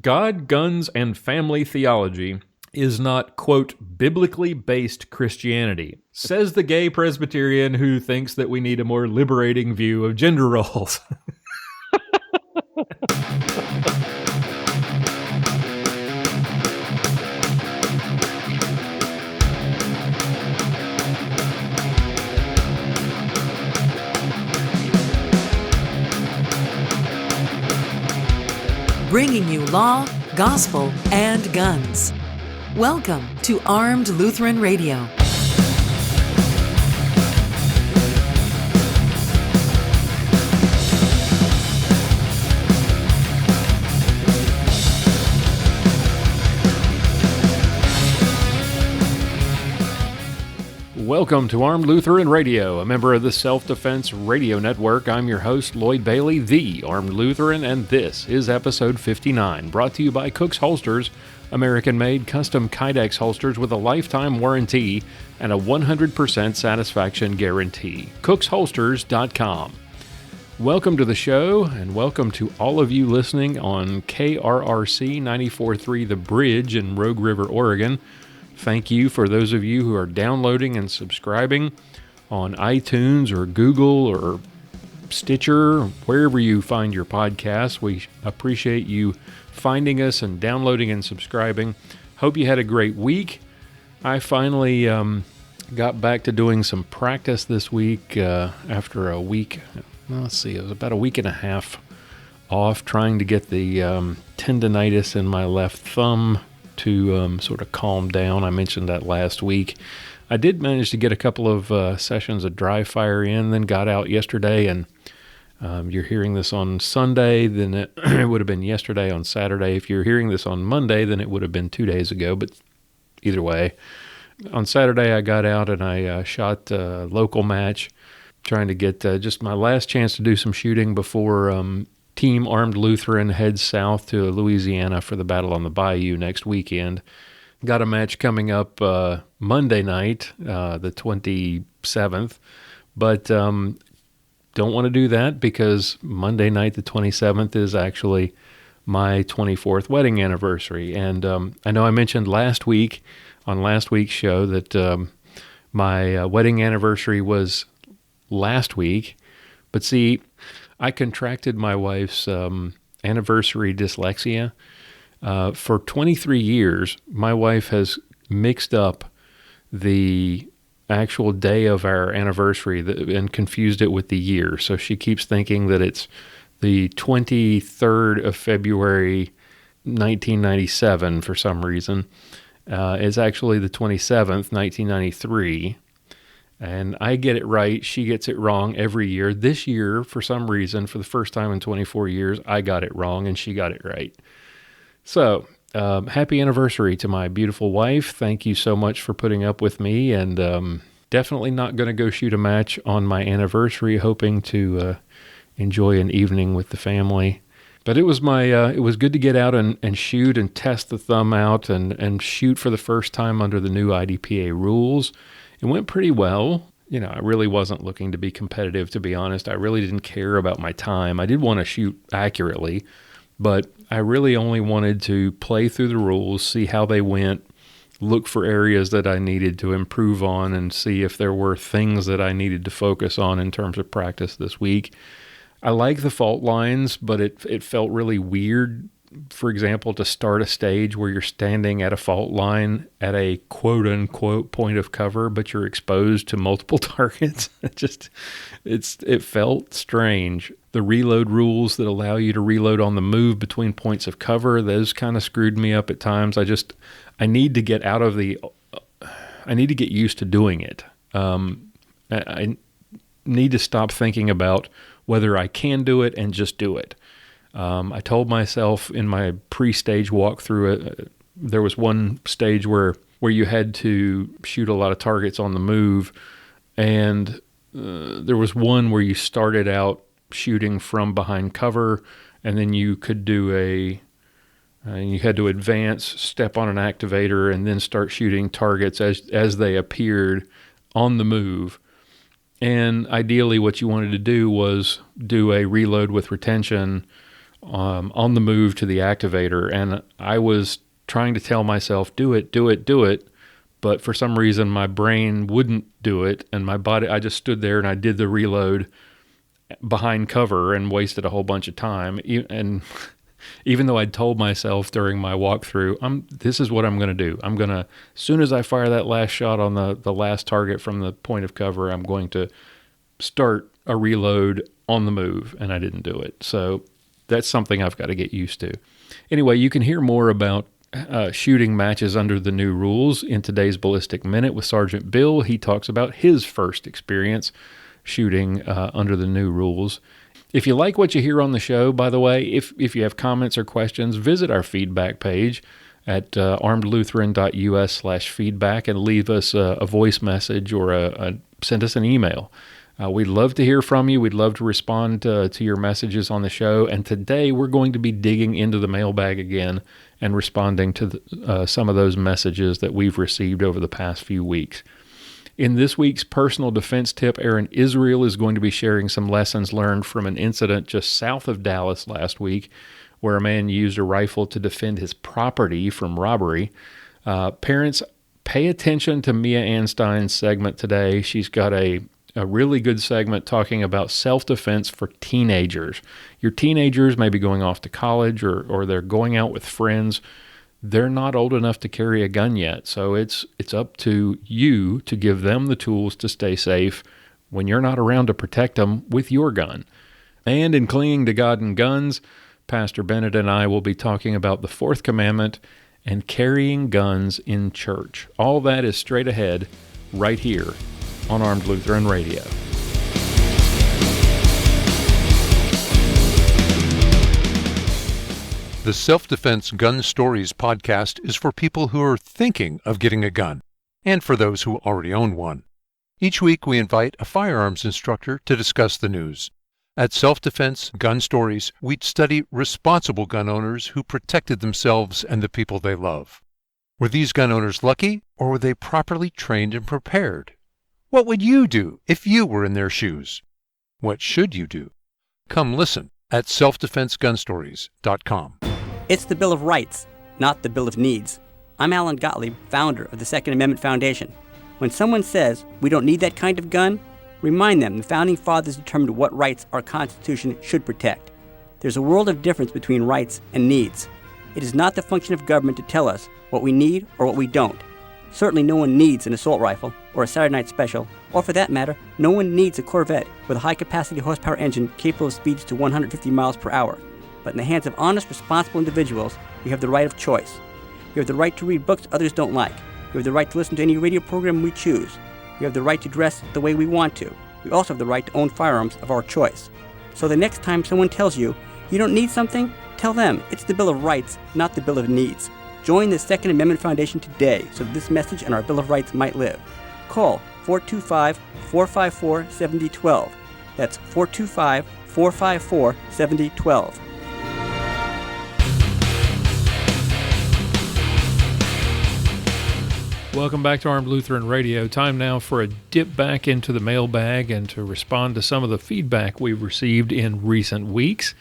God, guns, and family theology is not, quote, biblically based Christianity, says the gay Presbyterian who thinks that we need a more liberating view of gender roles. Bringing you law, gospel, and guns. Welcome to Armed Lutheran Radio. Welcome to Armed Lutheran Radio, a member of the Self-Defense Radio Network. I'm your host, Lloyd Bailey, the Armed Lutheran, and this is episode 59, brought to you by Cook's Holsters, American-made custom Kydex holsters with a lifetime warranty and a 100% satisfaction guarantee. CooksHolsters.com. Welcome to the show, and welcome to all of you listening on KRRC 94.3 The Bridge in Rogue River, Oregon. Thank you for those of you who are downloading and subscribing on iTunes or Google or Stitcher, wherever you find your podcasts. We appreciate you finding us and downloading and subscribing. Hope you had a great week. I finally got back to doing some practice this week after a week. Let's see, it was about a week and a half off trying to get the tendinitis in my left thumb to sort of calm down. I mentioned that last week. I did manage to get a couple of sessions of dry fire in, then got out yesterday, and you're hearing this on Sunday, then it would have been yesterday on Saturday. If you're hearing this on Monday, then it would have been 2 days ago, but either way. On Saturday, I got out and I shot a local match, trying to get just my last chance to do some shooting before Team Armed Lutheran heads south to Louisiana for the Battle on the Bayou next weekend. Got a match coming up Monday night, the 27th, but don't want to do that because Monday night, the 27th, is actually my 24th wedding anniversary. And I know I mentioned last week, on last week's show, that my wedding anniversary was last week, but see, I contracted my wife's anniversary dyslexia. For 23 years, my wife has mixed up the actual day of our anniversary and confused it with the year. So she keeps thinking that it's the 23rd of February, 1997 for some reason. It's actually the 27th, 1993. And I get it right, she gets it wrong every year. This year, for some reason, for the first time in 24 years, I got it wrong and she got it right. So, happy anniversary to my beautiful wife. Thank you so much for putting up with me, and definitely not going to go shoot a match on my anniversary, hoping to enjoy an evening with the family. But it was it was good to get out and shoot and test the thumb out and shoot for the first time under the new IDPA rules. It went pretty well. You know, I really wasn't looking to be competitive, to be honest. I really didn't care about my time. I did want to shoot accurately, but I really only wanted to play through the rules, see how they went, look for areas that I needed to improve on, and see if there were things that I needed to focus on in terms of practice this week. I like the fault lines, but it felt really weird, for example, to start a stage where you're standing at a fault line at a quote-unquote point of cover, but you're exposed to multiple targets. It felt strange. The reload rules that allow you to reload on the move between points of cover, those kind of screwed me up at times. I need to get I need to get used to doing it. I need to stop thinking about whether I can do it and just do it. I told myself in my pre-stage walkthrough, there was one stage where you had to shoot a lot of targets on the move, and there was one where you started out shooting from behind cover, and then you could do you had to advance, step on an activator, and then start shooting targets as they appeared on the move. And ideally what you wanted to do was do a reload with retention on the move to the activator, and I was trying to tell myself, do it, do it, do it. But for some reason, my brain wouldn't do it, and my body, I just stood there and I did the reload behind cover and wasted a whole bunch of time. And even though I'd told myself during my walkthrough, this is what I'm going to do. I'm going to, as soon as I fire that last shot on the last target from the point of cover, I'm going to start a reload on the move, and I didn't do it. So that's something I've got to get used to. Anyway, you can hear more about shooting matches under the new rules in today's Ballistic Minute with Sergeant Bill. He talks about his first experience shooting under the new rules. If you like what you hear on the show, by the way, if you have comments or questions, visit our feedback page at armedlutheran.us/feedback and leave us a voice message or send us an email. We'd love to hear from you. We'd love to respond to your messages on the show. And today we're going to be digging into the mailbag again and responding to some of those messages that we've received over the past few weeks. In this week's personal defense tip, Aaron Israel is going to be sharing some lessons learned from an incident just south of Dallas last week where a man used a rifle to defend his property from robbery. Parents, pay attention to Mia Anstine's segment today. She's got a really good segment talking about self-defense for teenagers. Your teenagers may be going off to college or they're going out with friends. They're not old enough to carry a gun yet, so it's up to you to give them the tools to stay safe when you're not around to protect them with your gun. And in Clinging to God and Guns, Pastor Bennett and I will be talking about the fourth commandment and carrying guns in church. All that is straight ahead right here on Armed Lutheran Radio. The Self-Defense Gun Stories podcast is for people who are thinking of getting a gun, and for those who already own one. Each week we invite a firearms instructor to discuss the news. At Self-Defense Gun Stories, we study responsible gun owners who protected themselves and the people they love. Were these gun owners lucky, or were they properly trained and prepared? What would you do if you were in their shoes? What should you do? Come listen at selfdefensegunstories.com. It's the Bill of Rights, not the Bill of Needs. I'm Alan Gottlieb, founder of the Second Amendment Foundation. When someone says we don't need that kind of gun, remind them the Founding Fathers determined what rights our Constitution should protect. There's a world of difference between rights and needs. It is not the function of government to tell us what we need or what we don't. Certainly no one needs an assault rifle or a Saturday night special, or for that matter, no one needs a Corvette with a high-capacity horsepower engine capable of speeds to 150 miles per hour. But in the hands of honest, responsible individuals, we have the right of choice. We have the right to read books others don't like. We have the right to listen to any radio program we choose. We have the right to dress the way we want to. We also have the right to own firearms of our choice. So the next time someone tells you, you don't need something, tell them it's the Bill of Rights, not the Bill of Needs. Join the Second Amendment Foundation today so that this message and our Bill of Rights might live. Call 425-454-7012. That's 425-454-7012. Welcome back to Armed Lutheran Radio. Time now for a dip back into the mailbag and to respond to some of the feedback we've received in recent weeks.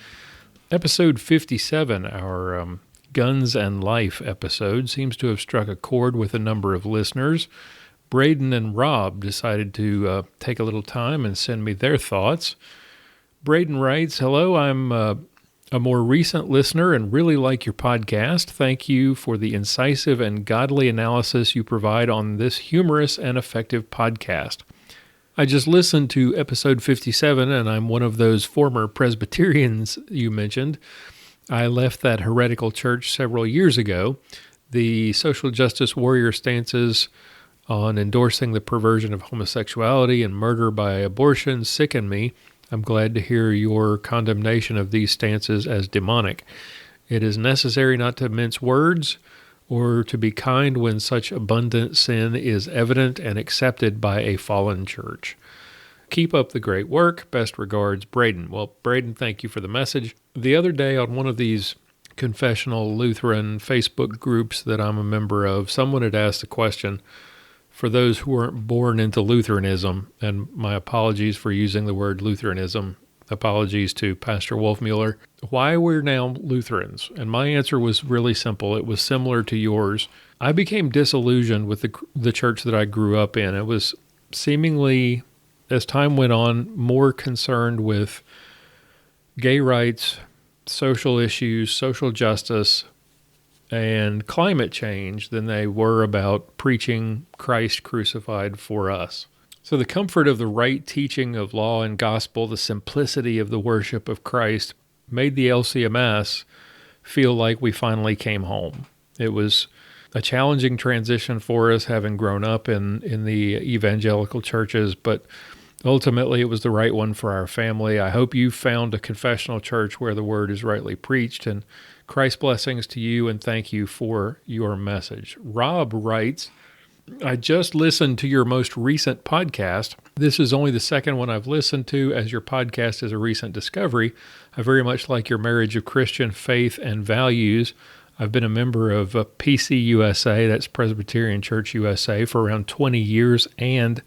Episode 57, our Guns and Life episode, seems to have struck a chord with a number of listeners. Braden and Rob decided to take a little time and send me their thoughts. Braden writes, "Hello, I'm a more recent listener and really like your podcast. Thank you for the incisive and godly analysis you provide on this humorous and effective podcast. I just listened to episode 57, and I'm one of those former Presbyterians you mentioned. I left that heretical church several years ago. The social justice warrior stances on endorsing the perversion of homosexuality and murder by abortion sicken me. I'm glad to hear your condemnation of these stances as demonic. It is necessary not to mince words or to be kind when such abundant sin is evident and accepted by a fallen church. Keep up the great work. Best regards, Braden." Well, Braden, thank you for the message. The other day on one of these confessional Lutheran Facebook groups that I'm a member of, someone had asked a question for those who weren't born into Lutheranism, and my apologies for using the word Lutheranism. apologies to Pastor Wolfmueller, why we're now Lutherans. And my answer was really simple. It was similar to yours. I became disillusioned with the church that I grew up in. It was seemingly, as time went on, more concerned with gay rights, social issues, social justice, and climate change than they were about preaching Christ crucified for us. So the comfort of the right teaching of law and gospel, the simplicity of the worship of Christ, made the LCMS feel like we finally came home. It was a challenging transition for us, having grown up in the evangelical churches, but ultimately it was the right one for our family. I hope you found a confessional church where the word is rightly preached, and Christ's blessings to you, and thank you for your message. Rob writes, I just listened to your most recent podcast. This is only the second one I've listened to, as your podcast is a recent discovery. I very much like your marriage of Christian faith and values. I've been a member of PCUSA, that's Presbyterian Church USA, for around 20 years and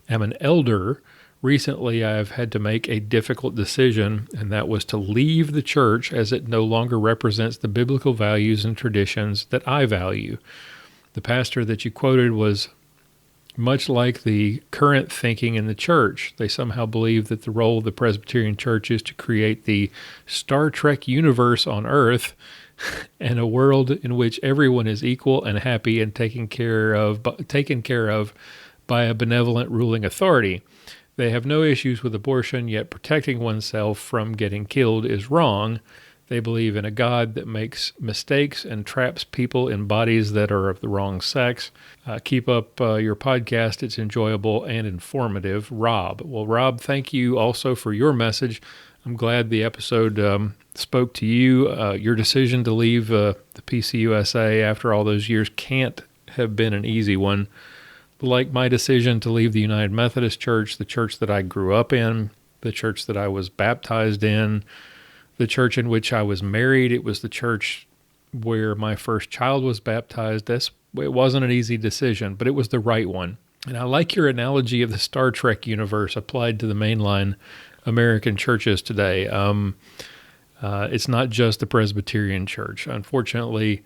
am an elder. Recently, I've had to make a difficult decision, and that was to leave the church as it no longer represents the biblical values and traditions that I value. The pastor that you quoted was much like the current thinking in the church. They somehow believe that the role of the Presbyterian Church is to create the Star Trek universe on earth and a world in which everyone is equal and happy and taken care of by a benevolent ruling authority. They have no issues with abortion, yet protecting oneself from getting killed is wrong. They believe in a God that makes mistakes and traps people in bodies that are of the wrong sex. Keep up your podcast. It's enjoyable and informative. Rob. Well, Rob, thank you also for your message. I'm glad the episode spoke to you. Your decision to leave the PCUSA after all those years can't have been an easy one. Like my decision to leave the United Methodist Church, the church that I grew up in, the church that I was baptized in, the church in which I was married. It was the church where my first child was baptized. It wasn't an easy decision, but it was the right one. And I like your analogy of the Star Trek universe applied to the mainline American churches today. It's not just the Presbyterian Church. Unfortunately,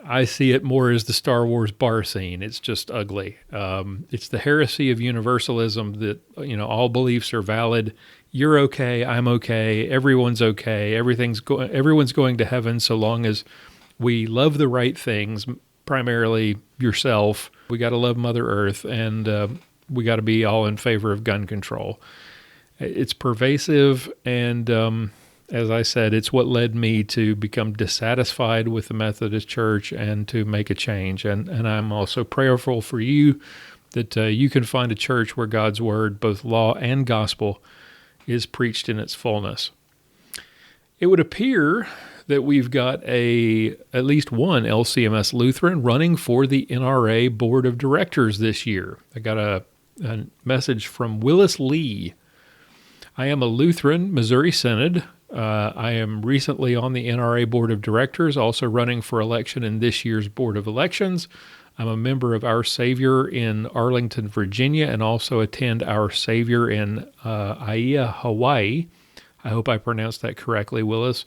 I see it more as the Star Wars bar scene. It's just ugly. It's the heresy of universalism that, all beliefs are valid. You're okay, I'm okay, everyone's okay, everyone's going to heaven so long as we love the right things, primarily yourself. We got to love Mother Earth, and we got to be all in favor of gun control. It's pervasive, and as I said, it's what led me to become dissatisfied with the Methodist Church and to make a change. And I'm also prayerful for you that you can find a church where God's word, both law and gospel, is preached in its fullness. It would appear that we've got at least one LCMS Lutheran running for the NRA Board of Directors this year. I got a message from Willis Lee. I am a Lutheran, Missouri Synod. I am recently on the NRA Board of Directors, also running for election in this year's Board of Elections. I'm a member of Our Savior in Arlington, Virginia, and also attend Our Savior in Aiea, Hawaii. I hope I pronounced that correctly, Willis.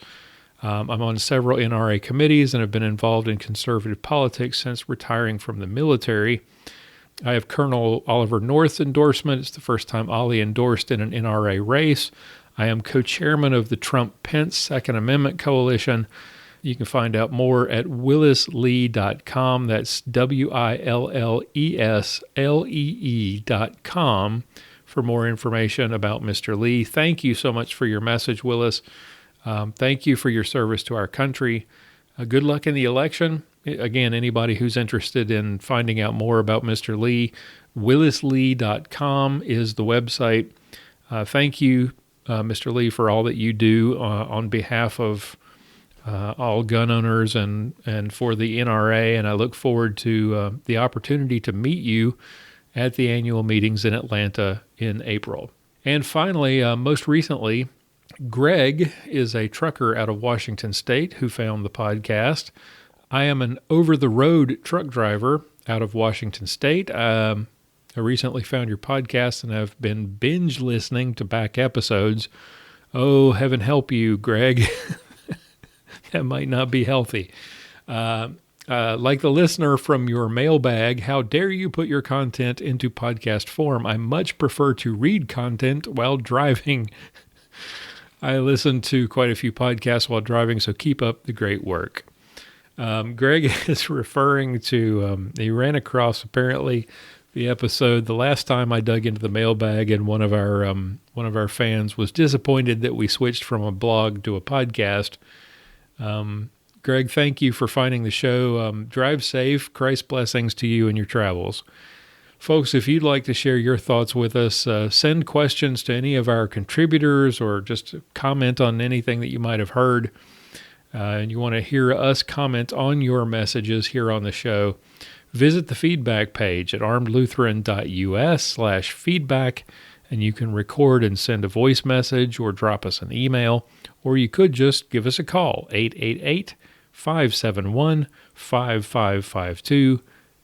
I'm on several NRA committees and have been involved in conservative politics since retiring from the military. I have Colonel Oliver North's endorsement. It's the first time Ollie endorsed in an NRA race. I am co-chairman of the Trump-Pence Second Amendment Coalition. You can find out more at willislee.com. That's WILLESLEE.com for more information about Mr. Lee. Thank you so much for your message, Willis. Thank you for your service to our country. Good luck in the election. Again, anybody who's interested in finding out more about Mr. Lee, willislee.com is the website. Thank you, Mr. Lee, for all that you do on behalf of all gun owners and for the NRA, and I look forward to the opportunity to meet you at the annual meetings in Atlanta in April. And finally, most recently, Greg is a trucker out of Washington State who found the podcast. I am an over-the-road truck driver out of Washington State. I recently found your podcast and I've been binge listening to back episodes. Oh, heaven help you, Greg. That might not be healthy. Like the listener from your mailbag, how dare you put your content into podcast form? I much prefer to read content while driving. I listen to quite a few podcasts while driving, so keep up the great work. Greg is referring to, he ran across apparently the episode the last time I dug into the mailbag, and one of our fans was disappointed that we switched from a blog to a podcast. Greg, thank you for finding the show. Drive safe. Christ's blessings to you in your travels. Folks, if you'd like to share your thoughts with us, send questions to any of our contributors or just comment on anything that you might have heard, and you want to hear us comment on your messages here on the show, visit the feedback page at armedlutheran.us/feedback, and you can record and send a voice message or drop us an email, or you could just give us a call, 888-571-5552,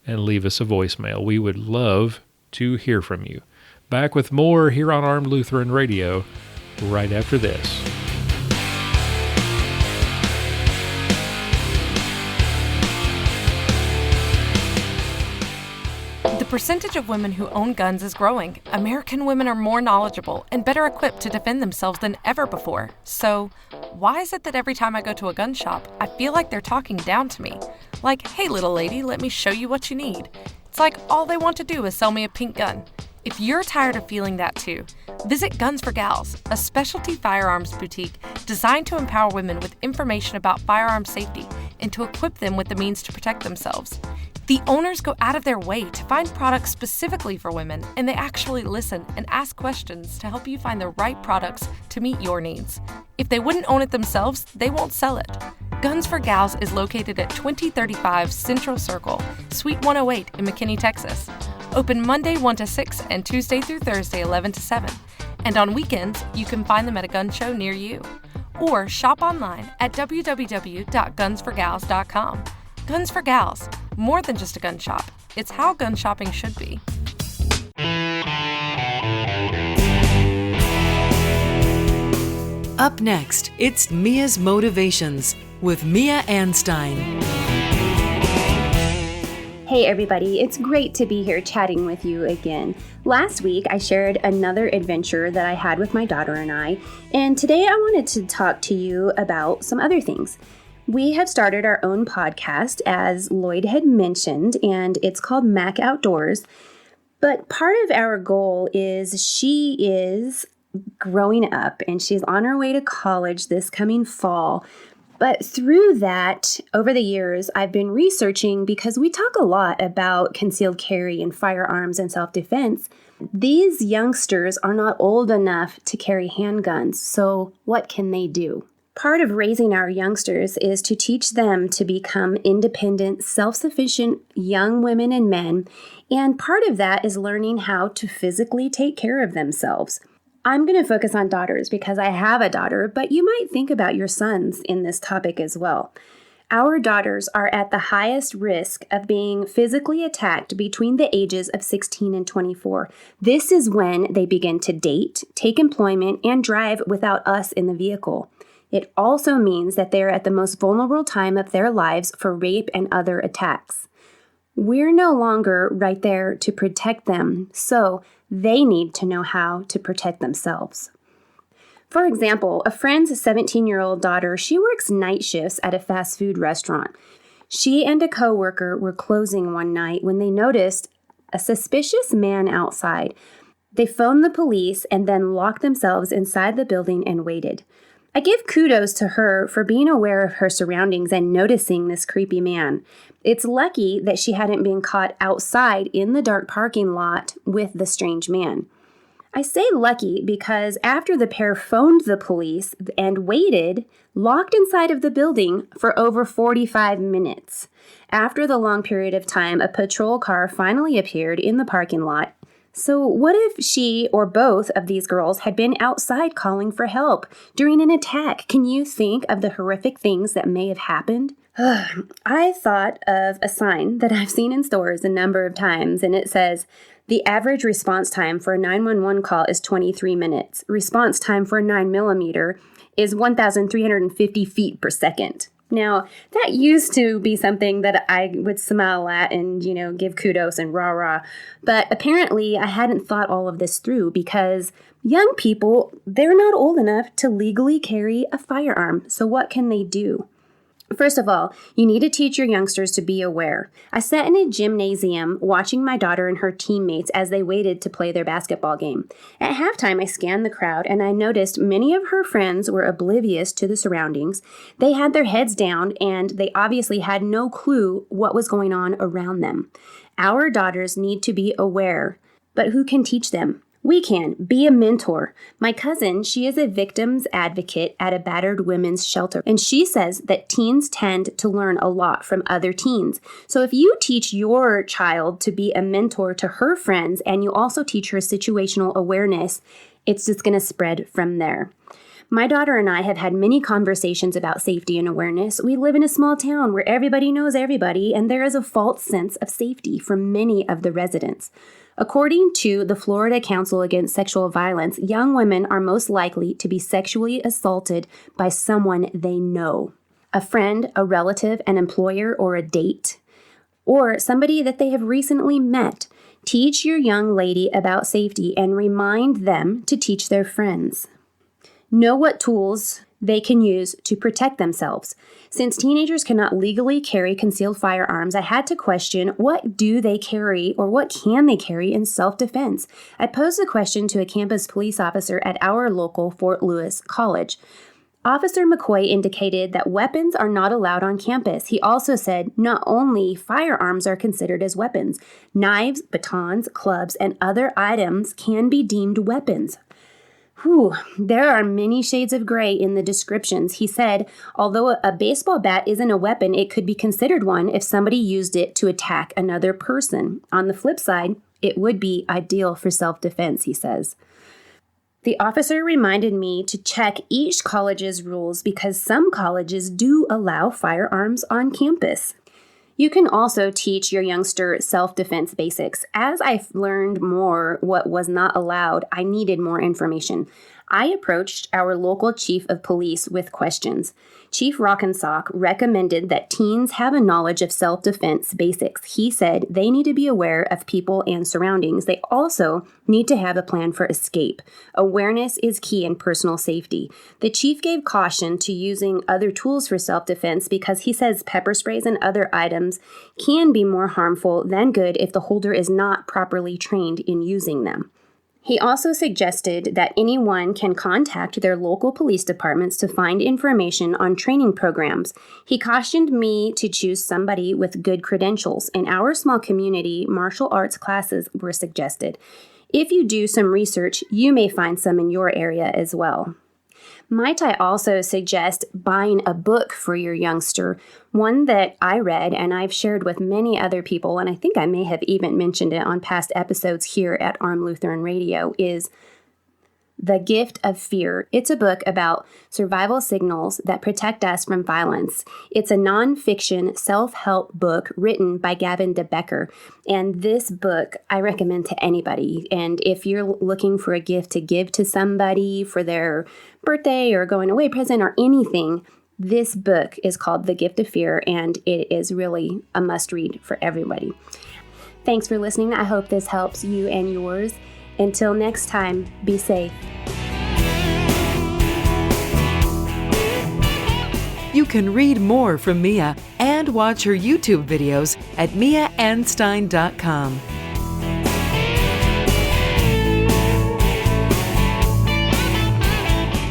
and leave us a voicemail. We would love to hear from you. Back with more here on Armed Lutheran Radio right after this. The percentage of women who own guns is growing. American women are more knowledgeable and better equipped to defend themselves than ever before. So, why is it that every time I go to a gun shop, I feel like they're talking down to me? Like, hey little lady, let me show you what you need. It's like all they want to do is sell me a pink gun. If you're tired of feeling that too, visit Guns for Gals, a specialty firearms boutique designed to empower women with information about firearm safety and to equip them with the means to protect themselves. The owners go out of their way to find products specifically for women, and they actually listen and ask questions to help you find the right products to meet your needs. If they wouldn't own it themselves, they won't sell it. Guns for Gals is located at 2035 Central Circle, Suite 108 in McKinney, Texas. Open Monday 1 to 6 and Tuesday through Thursday 11 to 7. And on weekends, you can find them at a gun show near you. Or shop online at www.gunsforgals.com. Guns for Gals, more than just a gun shop. It's how gun shopping should be. Up next, it's Mia's Motivations with Mia Anstine. Hey everybody, it's great to be here chatting with you again. Last week I shared another adventure that I had with my daughter and I, and today I wanted to talk to you about some other things. We have started our own podcast, as Lloyd had mentioned, and it's called Mac Outdoors. But part of our goal is she is growing up and she's on her way to college this coming fall. But through that, over the years, I've been researching because we talk a lot about concealed carry and firearms and self-defense. These youngsters are not old enough to carry handguns, so what can they do? Part of raising our youngsters is to teach them to become independent, self-sufficient young women and men, and part of that is learning how to physically take care of themselves. I'm going to focus on daughters because I have a daughter, but you might think about your sons in this topic as well. Our daughters are at the highest risk of being physically attacked between the ages of 16 and 24. This is when they begin to date, take employment, and drive without us in the vehicle. It also means that they're at the most vulnerable time of their lives for rape and other attacks. We're no longer right there to protect them, so they need to know how to protect themselves. For example, a friend's 17-year-old daughter, she works night shifts at a fast food restaurant. She and a coworker were closing one night when they noticed a suspicious man outside. They phoned the police and then locked themselves inside the building and waited. I give kudos to her for being aware of her surroundings and noticing this creepy man. It's lucky that she hadn't been caught outside in the dark parking lot with the strange man. I say lucky because after the pair phoned the police and waited, locked inside of the building for over 45 minutes. After the long period of time, a patrol car finally appeared in the parking lot. So what if she or both of these girls had been outside calling for help during an attack? Can you think of the horrific things that may have happened? I thought of a sign that I've seen in stores a number of times, and it says, the average response time for a 911 call is 23 minutes. Response time for a 9mm is 1,350 feet per second. Now, that used to be something that I would smile at and, give kudos and rah-rah. But apparently, I hadn't thought all of this through because young people, they're not old enough to legally carry a firearm. So what can they do? First of all, you need to teach your youngsters to be aware. I sat in a gymnasium watching my daughter and her teammates as they waited to play their basketball game. At halftime, I scanned the crowd and I noticed many of her friends were oblivious to the surroundings. They had their heads down and they obviously had no clue what was going on around them. Our daughters need to be aware, but who can teach them? We can. Be a mentor. My cousin, she is a victims advocate at a battered women's shelter, and she says that teens tend to learn a lot from other teens. So if you teach your child to be a mentor to her friends, and you also teach her situational awareness, it's just going to spread from there. My daughter and I have had many conversations about safety and awareness. We live in a small town where everybody knows everybody, and there is a false sense of safety for many of the residents. According to the Florida Council Against Sexual Violence, young women are most likely to be sexually assaulted by someone they know. A friend, a relative, an employer, or a date, or somebody that they have recently met. Teach your young lady about safety and remind them to teach their friends. Know what tools they can use to protect themselves. Since teenagers cannot legally carry concealed firearms, I had to question what do they carry or what can they carry in self-defense. I posed the question to a campus police officer at our local Fort Lewis College. Officer McCoy indicated that weapons are not allowed on campus. He also said not only firearms are considered as weapons, knives, batons, clubs, and other items can be deemed weapons. There are many shades of gray in the descriptions. He said, although a baseball bat isn't a weapon, it could be considered one if somebody used it to attack another person. On the flip side, it would be ideal for self-defense, he says. The officer reminded me to check each college's rules because some colleges do allow firearms on campus. You can also teach your youngster self-defense basics. As I learned more what was not allowed, I needed more information. I approached our local chief of police with questions. Chief Rockensock recommended that teens have a knowledge of self-defense basics. He said they need to be aware of people and surroundings. They also need to have a plan for escape. Awareness is key in personal safety. The chief gave caution to using other tools for self-defense because he says pepper sprays and other items can be more harmful than good if the holder is not properly trained in using them. He also suggested that anyone can contact their local police departments to find information on training programs. He cautioned me to choose somebody with good credentials. In our small community, martial arts classes were suggested. If you do some research, you may find some in your area as well. Might I also suggest buying a book for your youngster? One that I read and I've shared with many other people, and I think I may have even mentioned it on past episodes here at Armed Lutheran Radio, is The Gift of Fear. It's a book about survival signals that protect us from violence. It's a nonfiction self-help book written by Gavin DeBecker. And this book I recommend to anybody. And if you're looking for a gift to give to somebody for their birthday or going away present or anything, this book is called The Gift of Fear, and it is really a must-read for everybody. Thanks for listening. I hope this helps you and yours. Until next time, be safe. You can read more from Mia and watch her YouTube videos at miaanstine.com.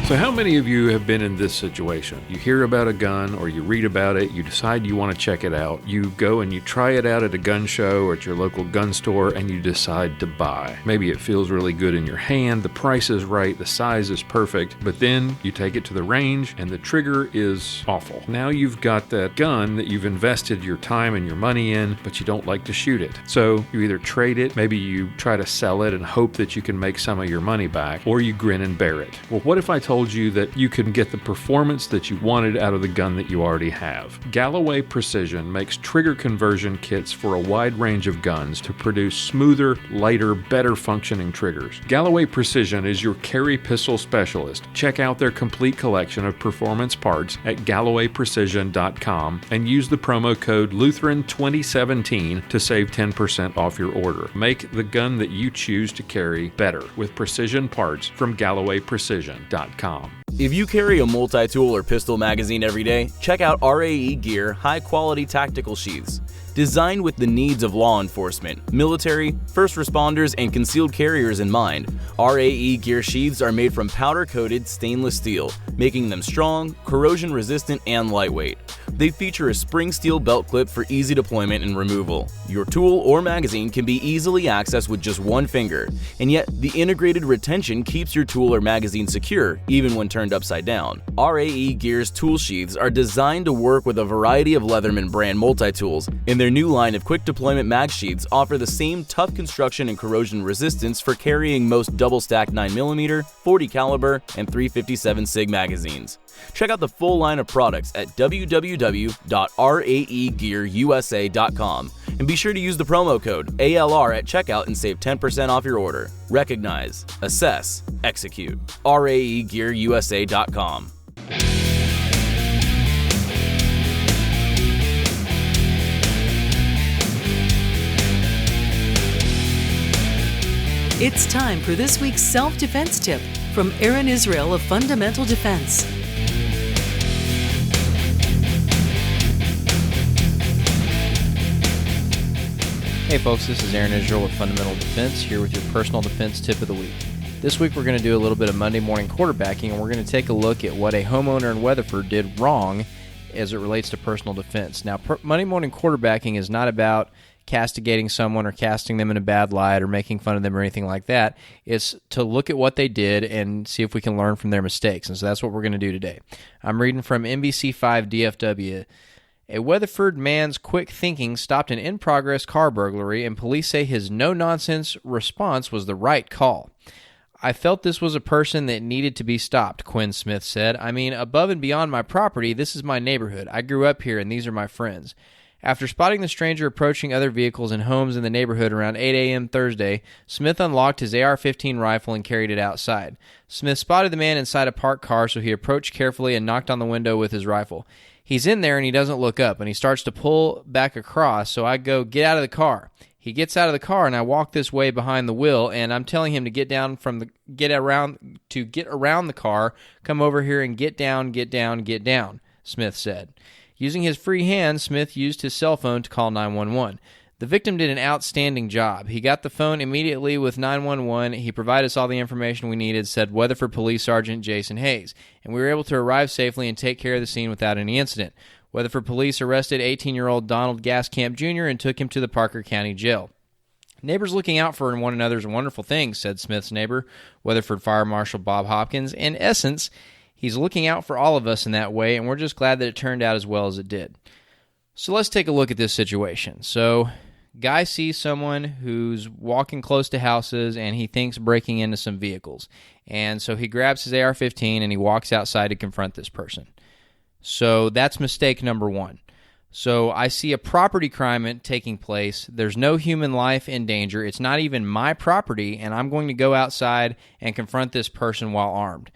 So how many of you have been in this situation? You hear about a gun or you read about it, you decide you want to check it out. You go and you try it out at a gun show or at your local gun store and you decide to buy. Maybe it feels really good in your hand, the price is right, the size is perfect, but then you take it to the range and the trigger is awful. Now you've got that gun that you've invested your time and your money in, but you don't like to shoot it. So you either trade it, maybe you try to sell it and hope that you can make some of your money back, or you grin and bear it. Well, what if I told you that you can get the performance that you wanted out of the gun that you already have? Galloway Precision makes trigger conversion kits for a wide range of guns to produce smoother, lighter, better functioning triggers. Galloway Precision is your carry pistol specialist. Check out their complete collection of performance parts at gallowayprecision.com and use the promo code Lutheran2017 to save 10% off your order. Make the gun that you choose to carry better with precision parts from gallowayprecision.com. If you carry a multi-tool or pistol magazine every day, check out RAE Gear high-quality tactical sheaths. Designed with the needs of law enforcement, military, first responders, and concealed carriers in mind, RAE Gear sheaths are made from powder-coated stainless steel, making them strong, corrosion-resistant, and lightweight. They feature a spring steel belt clip for easy deployment and removal. Your tool or magazine can be easily accessed with just one finger, and yet the integrated retention keeps your tool or magazine secure even when turned upside down. RAE Gear's tool sheaths are designed to work with a variety of Leatherman brand multi-tools, and their new line of quick deployment mag sheaths offer the same tough construction and corrosion resistance for carrying most double-stacked 9mm, 40 caliber, and 357 SIG magazines. Check out the full line of products at www.raegearusa.com and be sure to use the promo code ALR at checkout and save 10% off your order. Recognize, assess, execute. raegearusa.com. It's time for this week's self-defense tip from Aaron Israel of Fundamental Defense. Hey folks, this is Aaron Israel with Fundamental Defense, here with your personal defense tip of the week. This week we're going to do a little bit of Monday morning quarterbacking, and we're going to take a look at what a homeowner in Weatherford did wrong as it relates to personal defense. Now, Monday morning quarterbacking is not about castigating someone or casting them in a bad light or making fun of them or anything like that. It's to look at what they did and see if we can learn from their mistakes, and so that's what we're going to do today. I'm reading from NBC5 DFW. A Weatherford man's quick thinking stopped an in-progress car burglary, and police say his no-nonsense response was the right call. I felt this was a person that needed to be stopped, Quinn Smith said. I mean, above and beyond my property, this is my neighborhood. I grew up here, and these are my friends. After spotting the stranger approaching other vehicles and homes in the neighborhood around 8 a.m. Thursday, Smith unlocked his AR-15 rifle and carried it outside. Smith spotted the man inside a parked car, so he approached carefully and knocked on the window with his rifle. He's in there and he doesn't look up, and he starts to pull back across, so I go, "Get out of the car." He gets out of the car, and I walk this way behind the wheel, and I'm telling him to get around the car, come over here and get down, Smith said. Using his free hand, Smith used his cell phone to call 911. The victim did an outstanding job. He got the phone immediately with 911. He provided us all the information we needed, said Weatherford Police Sergeant Jason Hayes, and we were able to arrive safely and take care of the scene without any incident. Weatherford police arrested 18-year-old Donald Gaskamp Jr. and took him to the Parker County Jail. Neighbors looking out for one another is a wonderful thing, said Smith's neighbor, Weatherford Fire Marshal Bob Hopkins. In essence, he's looking out for all of us in that way, and we're just glad that it turned out as well as it did. So let's take a look at this situation. So, guy sees someone who's walking close to houses, and he thinks breaking into some vehicles. And so he grabs his AR-15, and he walks outside to confront this person. So that's mistake number one. So I see a property crime taking place. There's no human life in danger. It's not even my property, and I'm going to go outside and confront this person while armed.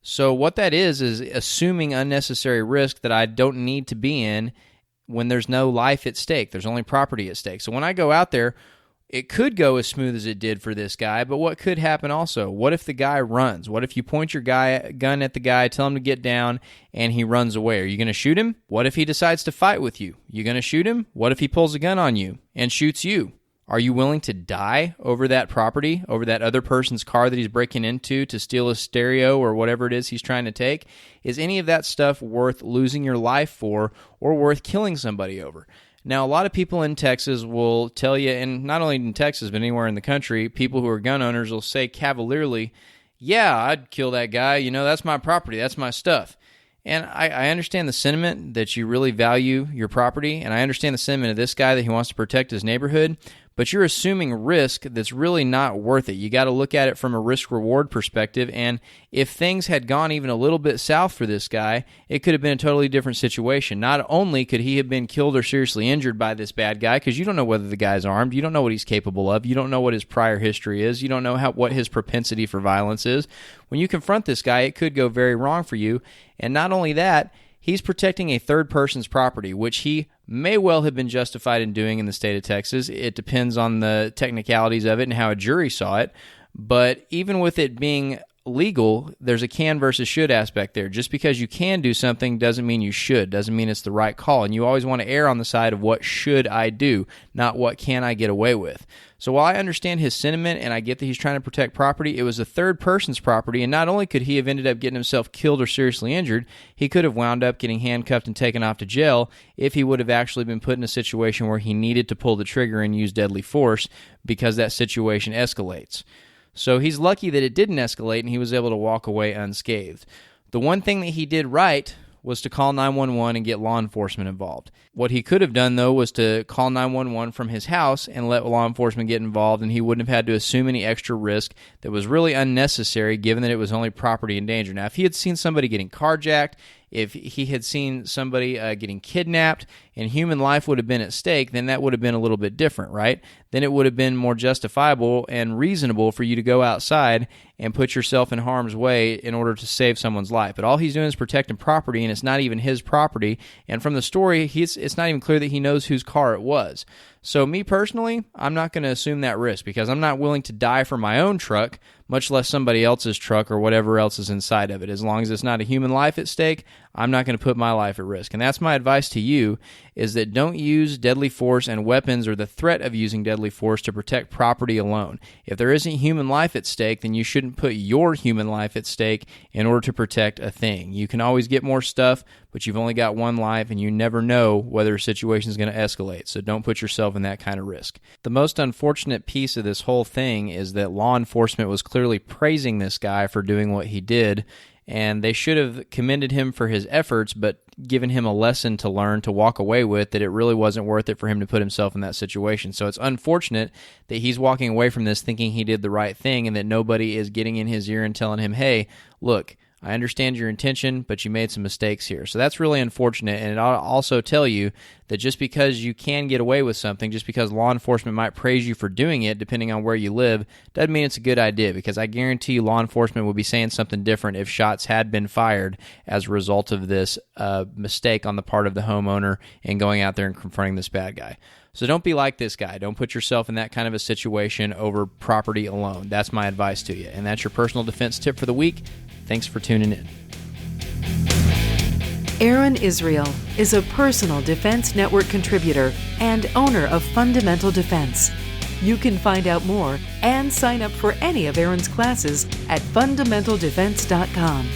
So what that is assuming unnecessary risk that I don't need to be in when there's no life at stake. There's only property at stake. So when I go out there, it could go as smooth as it did for this guy, but what could happen also? What if the guy runs? What if you point your gun at the guy, tell him to get down, and he runs away? Are you going to shoot him? What if he decides to fight with you? You going to shoot him? What if he pulls a gun on you and shoots you? Are you willing to die over that property, over that other person's car that he's breaking into to steal a stereo or whatever it is he's trying to take? Is any of that stuff worth losing your life for or worth killing somebody over? Now, a lot of people in Texas will tell you, and not only in Texas, but anywhere in the country, people who are gun owners will say cavalierly, yeah, I'd kill that guy. That's my property. That's my stuff. And I understand the sentiment that you really value your property, and I understand the sentiment of this guy that he wants to protect his neighborhood, but you're assuming risk that's really not worth it. You got to look at it from a risk-reward perspective, and if things had gone even a little bit south for this guy, it could have been a totally different situation. Not only could he have been killed or seriously injured by this bad guy, because you don't know whether the guy's armed, you don't know what he's capable of, you don't know what his prior history is, you don't know what his propensity for violence is. When you confront this guy, it could go very wrong for you, and not only that, he's protecting a third person's property, which he may well have been justified in doing in the state of Texas. It depends on the technicalities of it and how a jury saw it. But even with it being legal, there's a can versus should aspect there. Just because you can do something doesn't mean you should, doesn't mean it's the right call. And you always want to err on the side of what should I do, not what can I get away with. So while I understand his sentiment and I get that he's trying to protect property, it was a third person's property, and not only could he have ended up getting himself killed or seriously injured, he could have wound up getting handcuffed and taken off to jail if he would have actually been put in a situation where he needed to pull the trigger and use deadly force because that situation escalates. So he's lucky that it didn't escalate and he was able to walk away unscathed. The one thing that he did right was to call 911 and get law enforcement involved. What he could have done, though, was to call 911 from his house and let law enforcement get involved, and he wouldn't have had to assume any extra risk that was really unnecessary given that it was only property in danger. Now, if he had seen somebody getting carjacked, if he had seen somebody getting kidnapped and human life would have been at stake, then that would have been a little bit different, right? Then it would have been more justifiable and reasonable for you to go outside and put yourself in harm's way in order to save someone's life. But all he's doing is protecting property, and it's not even his property. And from the story, it's not even clear that he knows whose car it was. So me personally, I'm not going to assume that risk because I'm not willing to die for my own truck, much less somebody else's truck or whatever else is inside of it. As long as it's not a human life at stake, I'm not going to put my life at risk. And that's my advice to you, is that don't use deadly force and weapons or the threat of using deadly force to protect property alone. If there isn't human life at stake, then you shouldn't put your human life at stake in order to protect a thing. You can always get more stuff, but you've only got one life, and you never know whether a situation is going to escalate, so don't put yourself in that kind of risk. The most unfortunate piece of this whole thing is that law enforcement was clearly praising this guy for doing what he did, and they should have commended him for his efforts, but given him a lesson to learn, to walk away with, that it really wasn't worth it for him to put himself in that situation. So it's unfortunate that he's walking away from this thinking he did the right thing and that nobody is getting in his ear and telling him, hey, look, I understand your intention, but you made some mistakes here. So that's really unfortunate, and it ought to also tell you that just because you can get away with something, just because law enforcement might praise you for doing it, depending on where you live, doesn't mean it's a good idea, because I guarantee you law enforcement would be saying something different if shots had been fired as a result of this mistake on the part of the homeowner in going out there and confronting this bad guy. So don't be like this guy. Don't put yourself in that kind of a situation over property alone. That's my advice to you. And that's your personal defense tip for the week. Thanks for tuning in. Aaron Israel is a Personal Defense Network contributor and owner of Fundamental Defense. You can find out more and sign up for any of Aaron's classes at fundamentaldefense.com.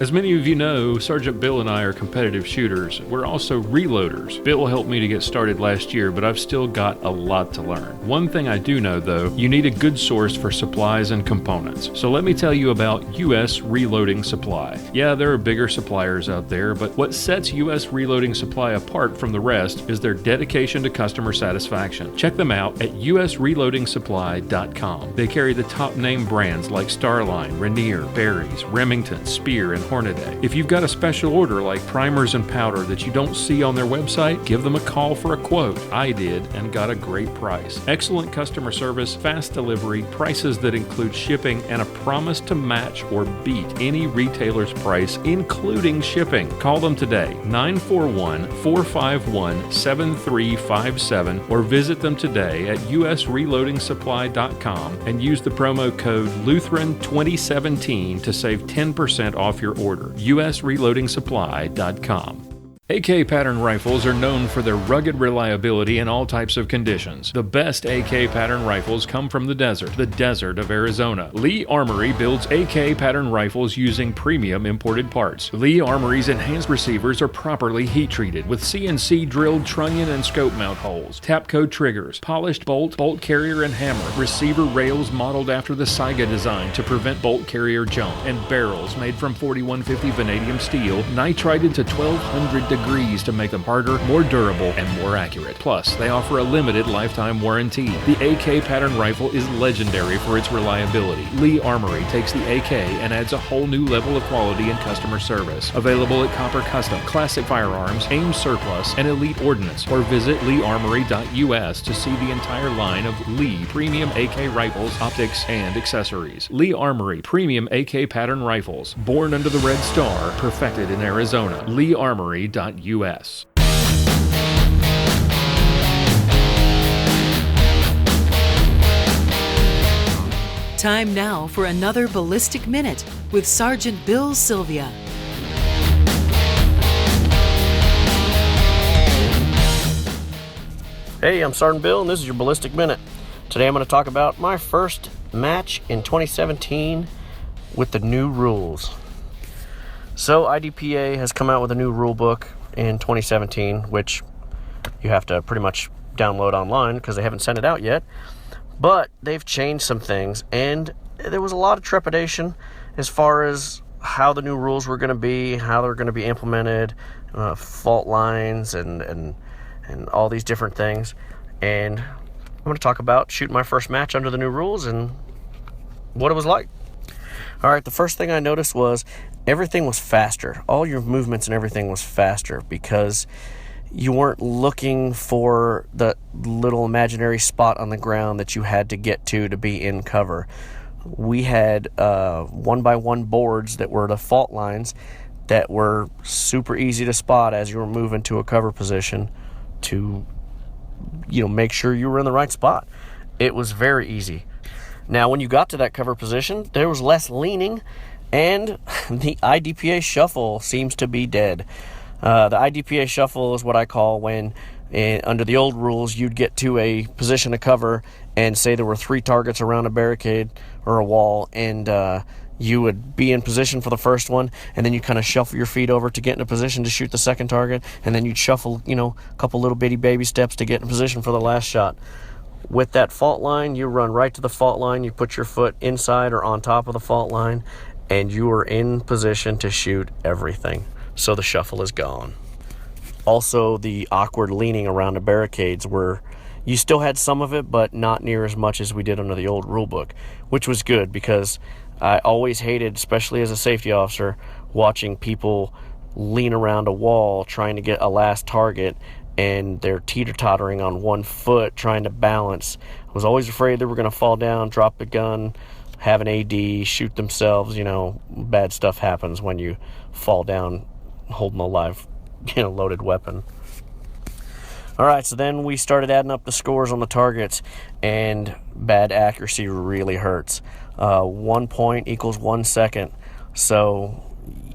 As many of you know, Sergeant Bill and I are competitive shooters. We're also reloaders. Bill helped me to get started last year, but I've still got a lot to learn. One thing I do know, though, you need a good source for supplies and components. So let me tell you about U.S. Reloading Supply. Yeah, there are bigger suppliers out there, but what sets U.S. Reloading Supply apart from the rest is their dedication to customer satisfaction. Check them out at usreloadingsupply.com. They carry the top name brands like Starline, Rainier, Barry's, Remington, Spear, and Hornaday. If you've got a special order like primers and powder that you don't see on their website, give them a call for a quote. I did and got a great price. Excellent customer service, fast delivery, prices that include shipping, and a promise to match or beat any retailer's price, including shipping. Call them today, 941-451-7357, or visit them today at usreloadingsupply.com and use the promo code Lutheran2017 to save 10% off your order. usreloadingsupply.com. AK pattern rifles are known for their rugged reliability in all types of conditions. The best AK pattern rifles come from the desert of Arizona. Lee Armory builds AK pattern rifles using premium imported parts. Lee Armory's enhanced receivers are properly heat treated with CNC drilled trunnion and scope mount holes, Tapco triggers, polished bolt carrier and hammer, receiver rails modeled after the Saiga design to prevent bolt carrier jump, and barrels made from 4150 vanadium steel, nitrided to 1200 degrees to make them harder, more durable, and more accurate. Plus, they offer a limited lifetime warranty. The AK pattern rifle is legendary for its reliability. Lee Armory takes the AK and adds a whole new level of quality and customer service. Available at Copper Custom, Classic Firearms, Ames Surplus, and Elite Ordnance, or visit leearmory.us to see the entire line of Lee premium AK rifles, optics, and accessories. Lee Armory premium AK pattern rifles, born under the Red Star, perfected in Arizona. leearmory.us. Time now for another Ballistic Minute with Sergeant Bill Silvia. Hey, I'm Sergeant Bill, and this is your Ballistic Minute. Today I'm going to talk about my first match in 2017 with the new rules. So IDPA has come out with a new rule book in 2017, which you have to pretty much download online because they haven't sent it out yet. But they've changed some things, and there was a lot of trepidation as far as how the new rules were going to be, how they're going to be implemented, fault lines, and all these different things. And I'm going to talk about shooting my first match under the new rules and what it was like. All right, the first thing I noticed was everything was faster. All your movements and everything was faster because you weren't looking for the little imaginary spot on the ground that you had to get to be in cover. We had 1x1 boards that were the fault lines that were super easy to spot as you were moving to a cover position to, make sure you were in the right spot. It was very easy. Now, when you got to that cover position, there was less leaning, and the IDPA shuffle seems to be dead. The IDPA shuffle is what I call when, under the old rules, you'd get to a position of cover and say there were 3 targets around a barricade or a wall, and you would be in position for the first one, and then you kind of shuffle your feet over to get in a position to shoot the second target, and then you'd shuffle, a couple little bitty baby steps to get in position for the last shot. With that fault line, you run right to the fault line, you put your foot inside or on top of the fault line, and you are in position to shoot everything. So the shuffle is gone. Also, the awkward leaning around the barricades were, you still had some of it, but not near as much as we did under the old rule book, which was good because I always hated, especially as a safety officer, watching people lean around a wall trying to get a last target and they're teeter-tottering on one foot trying to balance. I was always afraid they were going to fall down, drop the gun, have an AD, shoot themselves. Bad stuff happens when you fall down holding a live, loaded weapon. All right, so then we started adding up the scores on the targets, and bad accuracy really hurts. 1 point equals 1 second. So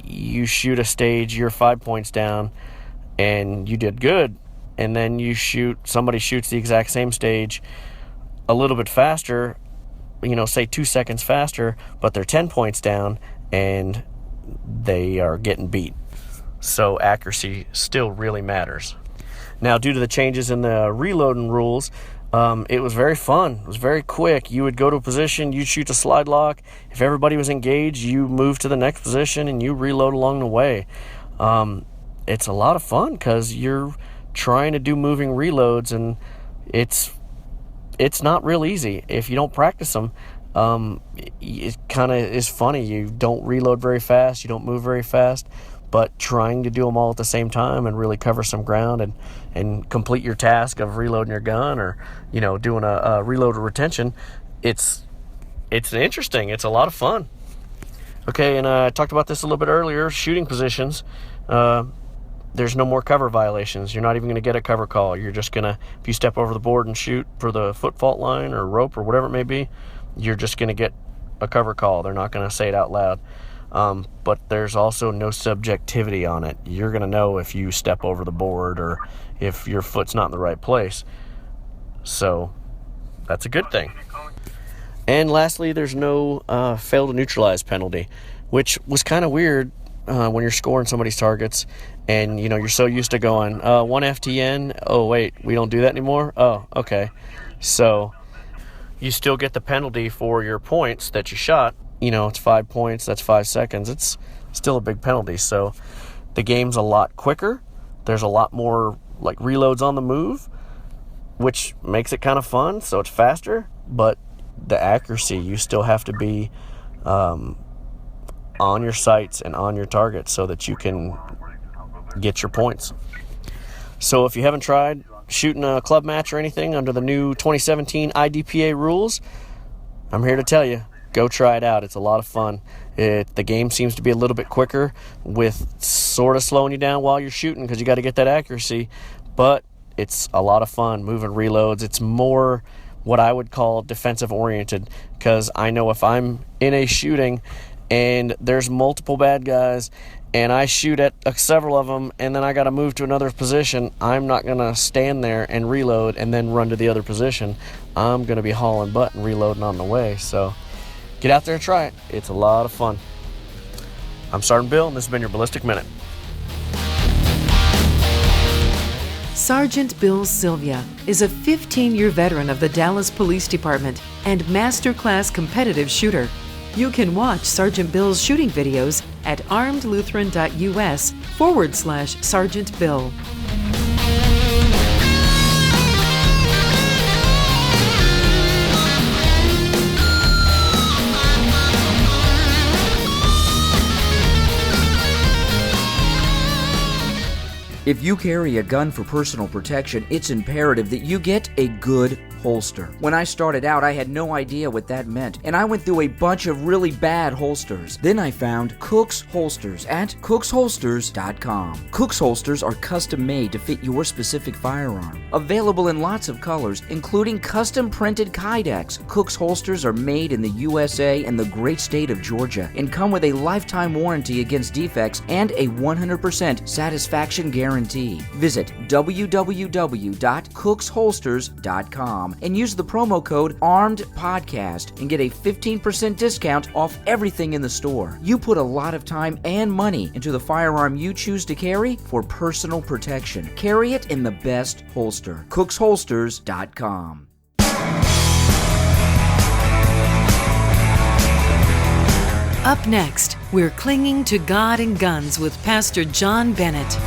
you shoot a stage, you're 5 points down, and you did good. And then somebody shoots the exact same stage a little bit faster, say 2 seconds faster, but they're 10 points down, and they are getting beat. So accuracy still really matters. Now, due to the changes in the reloading rules, it was very fun. It was very quick. You would go to a position, you'd shoot a slide lock. If everybody was engaged, you move to the next position and you reload along the way. It's a lot of fun because you're trying to do moving reloads, and it's not real easy. If you don't practice them, it kind of is funny. You don't reload very fast, you don't move very fast, but trying to do them all at the same time and really cover some ground and complete your task of reloading your gun or, doing a reload or retention, it's interesting. It's a lot of fun. Okay, and I talked about this a little bit earlier, shooting positions. There's no more cover violations. You're not even going to get a cover call. You're just going to, if you step over the board and shoot for the foot fault line or rope or whatever it may be, you're just going to get a cover call. They're not going to say it out loud. but there's also no subjectivity on it. You're going to know if you step over the board or if your foot's not in the right place. So that's a good thing. And lastly, there's no fail to neutralize penalty, which was kind of weird when you're scoring somebody's targets and, you're so used to going, 1 FTN, oh, wait, we don't do that anymore? Oh, okay. So you still get the penalty for your points that you shot. It's 5 points, that's 5 seconds. It's still a big penalty. So the game's a lot quicker. There's a lot more reloads on the move, which makes it kind of fun. So it's faster, but the accuracy, you still have to be on your sights and on your targets so that you can get your points. So if you haven't tried shooting a club match or anything under the new 2017 IDPA rules, I'm here to tell you, go try it out. It's a lot of fun. The game seems to be a little bit quicker with sort of slowing you down while you're shooting because you got to get that accuracy, but it's a lot of fun moving reloads. It's more what I would call defensive oriented, because I know if I'm in a shooting and there's multiple bad guys and I shoot at several of them and then I got to move to another position, I'm not going to stand there and reload and then run to the other position. I'm going to be hauling butt and reloading on the way. So get out there and try it. It's a lot of fun. I'm Sergeant Bill, and this has been your Ballistic Minute. Sergeant Bill Silvia is a 15-year veteran of the Dallas Police Department and masterclass competitive shooter. You can watch Sergeant Bill's shooting videos at armedlutheran.us/Sergeant Bill. If you carry a gun for personal protection, it's imperative that you get a good holster. When I started out, I had no idea what that meant, and I went through a bunch of really bad holsters. Then I found Cook's Holsters at cooksholsters.com. Cook's Holsters are custom made to fit your specific firearm. Available in lots of colors, including custom printed Kydex. Cook's Holsters are made in the USA and the great state of Georgia and come with a lifetime warranty against defects and a 100% satisfaction guarantee. Visit www.cooksholsters.com and use the promo code ARMEDPODCAST and get a 15% discount off everything in the store. You put a lot of time and money into the firearm you choose to carry for personal protection. Carry it in the best holster. cooksholsters.com. Up next, we're clinging to God and guns with Pastor John Bennett.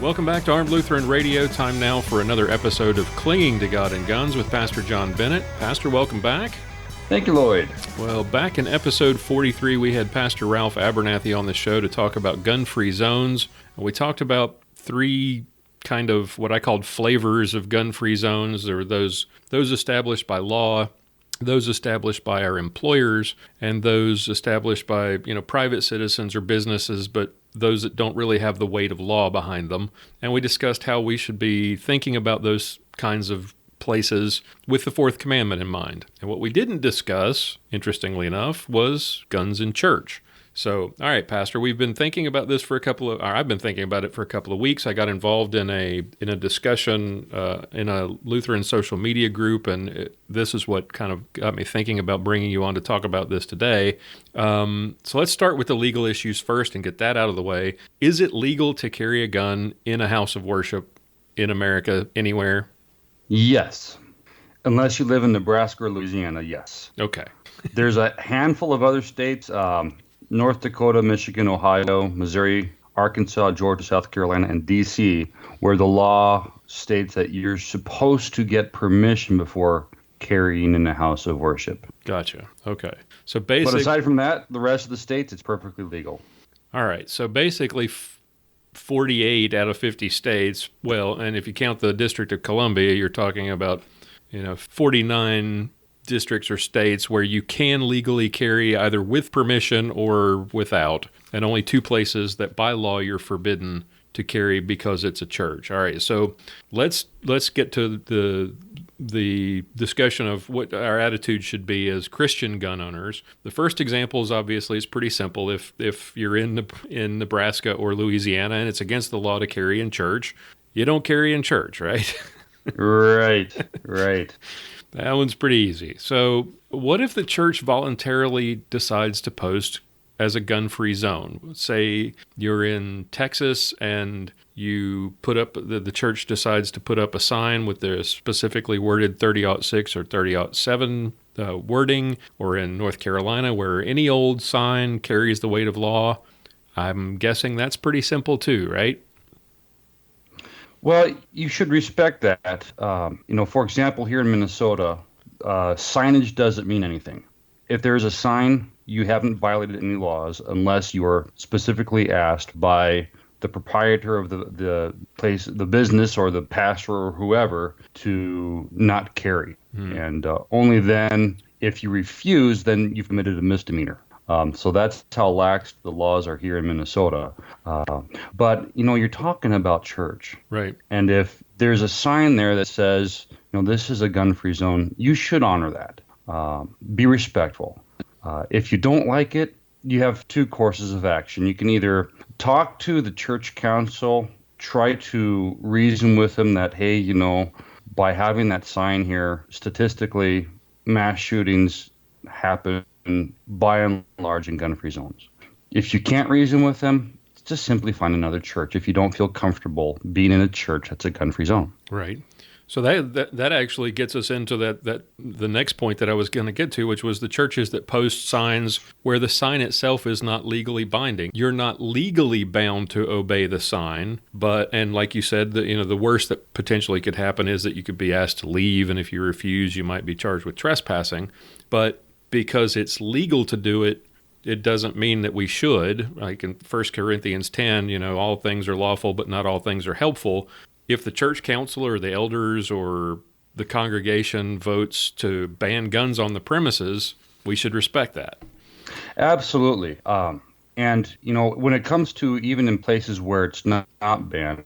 Welcome back to Armed Lutheran Radio. Time now for another episode of Clinging to God and Guns with Pastor John Bennett. Pastor, welcome back. Thank you, Lloyd. Well, back in episode 43, we had Pastor Ralph Abernathy on the show to talk about gun-free zones. We talked about 3 kind of what I called flavors of gun-free zones. There were those established by law, those established by our employers, and those established by, private citizens or businesses, but those that don't really have the weight of law behind them. And we discussed how we should be thinking about those kinds of places with the fourth commandment in mind. And what we didn't discuss, interestingly enough, was guns in church. So, all right, Pastor, we've been thinking about this I've been thinking about it for a couple of weeks. I got involved in a discussion in a Lutheran social media group, and this is what kind of got me thinking about bringing you on to talk about this today. So let's start with the legal issues first and get that out of the way. Is it legal to carry a gun in a house of worship in America anywhere? Yes. Unless you live in Nebraska or Louisiana, yes. Okay. There's a handful of other states, North Dakota, Michigan, Ohio, Missouri, Arkansas, Georgia, South Carolina, and D.C., where the law states that you're supposed to get permission before carrying in a house of worship. Gotcha. Okay. So But aside from that, the rest of the states, it's perfectly legal. All right. So basically 48 out of 50 states, well, and if you count the District of Columbia, you're talking about, 49 districts or states where you can legally carry either with permission or without, and only 2 places that by law you're forbidden to carry because it's a church. All right, so let's get to the discussion of what our attitude should be as Christian gun owners. The first example is obviously it's pretty simple. If you're in Nebraska or Louisiana and it's against the law to carry in church, you don't carry in church, right? Right. That one's pretty easy. So what if the church voluntarily decides to post as a gun-free zone? Say you're in Texas and you put up, the church decides to put up a sign with the specifically worded 30-06 or 30-07 wording, or in North Carolina where any old sign carries the weight of law. I'm guessing that's pretty simple too, right? Well, you should respect that. For example, here in Minnesota, signage doesn't mean anything. If there's a sign, you haven't violated any laws unless you are specifically asked by the proprietor of the place, the business, or the pastor or whoever to not carry. And only then, if you refuse, then you've committed a misdemeanor. So that's how lax the laws are here in Minnesota. But, you're talking about church. Right. And if there's a sign there that says, this is a gun-free zone, you should honor that. Be respectful. If you don't like it, you have two courses of action. You can either talk to the church council, try to reason with them that, hey, by having that sign here, statistically, mass shootings happen by and large in gun-free zones. If you can't reason with them, just simply find another church if you don't feel comfortable being in a church that's a gun-free zone. Right. So that actually gets us into that the next point that I was going to get to, which was the churches that post signs where the sign itself is not legally binding. You're not legally bound to obey the sign, and like you said, the worst that potentially could happen is that you could be asked to leave, and if you refuse, you might be charged with trespassing. But because it's legal to do it, it doesn't mean that we should. Like in 1 Corinthians 10, all things are lawful, but not all things are helpful. If the church council or the elders or the congregation votes to ban guns on the premises, we should respect that. Absolutely. And when it comes to even in places where it's not banned,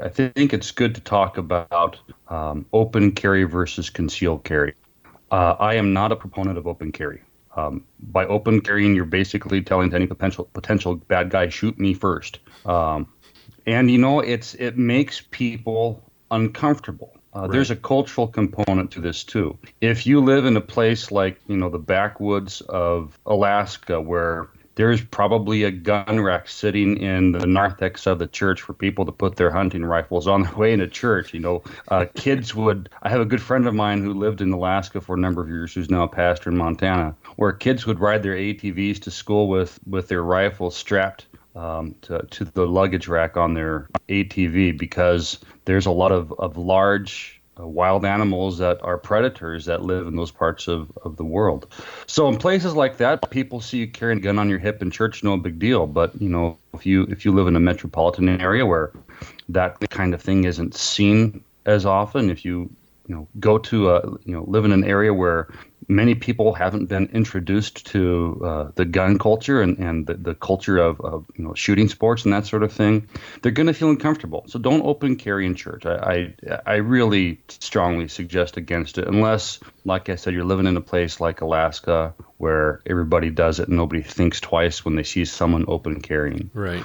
I think it's good to talk about open carry versus concealed carry. I am not a proponent of open carry. By open carrying, you're basically telling any potential bad guy, shoot me first. And it makes people uncomfortable. Right. There's a cultural component to this too. If you live in a place like the backwoods of Alaska, where there's probably a gun rack sitting in the narthex of the church for people to put their hunting rifles on their way into church. Kids would. I have a good friend of mine who lived in Alaska for a number of years, who's now a pastor in Montana, where kids would ride their ATVs to school with their rifles strapped to the luggage rack on their ATV, because there's a lot of large wild animals that are predators that live in those parts of the world. So in places like that, people see you carrying a gun on your hip in church, no big deal. But if you live in a metropolitan area where that kind of thing isn't seen as often, if you go to live in an area where many people haven't been introduced to the gun culture and the culture of shooting sports and that sort of thing, they're going to feel uncomfortable. So don't open carry in church. I really strongly suggest against it, unless, like I said, you're living in a place like Alaska where everybody does it and nobody thinks twice when they see someone open carrying. Right.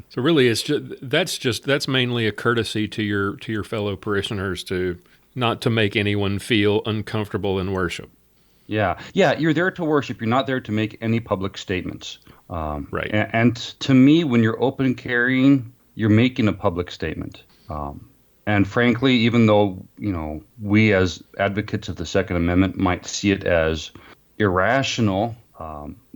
So really, that's mainly a courtesy to your fellow parishioners, to not to make anyone feel uncomfortable in worship. Yeah, you're there to worship. You're not there to make any public statements. Right. And to me, when you're open carrying, you're making a public statement. And frankly, even though, we as advocates of the Second Amendment might see it as irrational,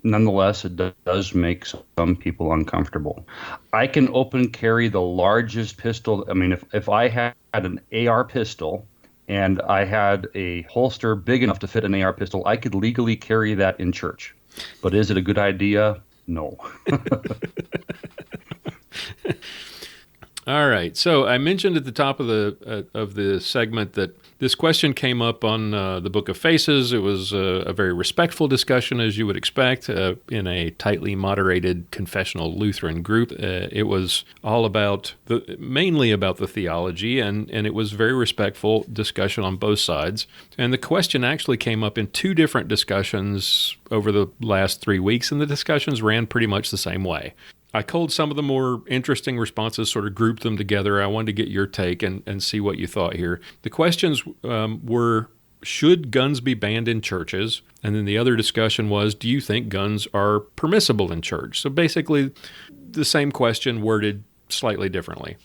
nonetheless, it does make some people uncomfortable. I can open carry the largest pistol. I mean, if I had an AR pistol and I had a holster big enough to fit an AR pistol, I could legally carry that in church. But is it a good idea? No. All right. So I mentioned at the top of the segment that this question came up on the Book of Faces. It was a very respectful discussion, as you would expect, in a tightly moderated confessional Lutheran group. It was all about mainly about the theology, and it was very respectful discussion on both sides. And the question actually came up in two different discussions over the last 3 weeks, and the discussions ran pretty much the same way. I culled some of the more interesting responses, sort of grouped them together. I wanted to get your take and see what you thought here. The questions were, should guns be banned in churches? And then the other discussion was, do you think guns are permissible in church? So basically the same question worded slightly differently.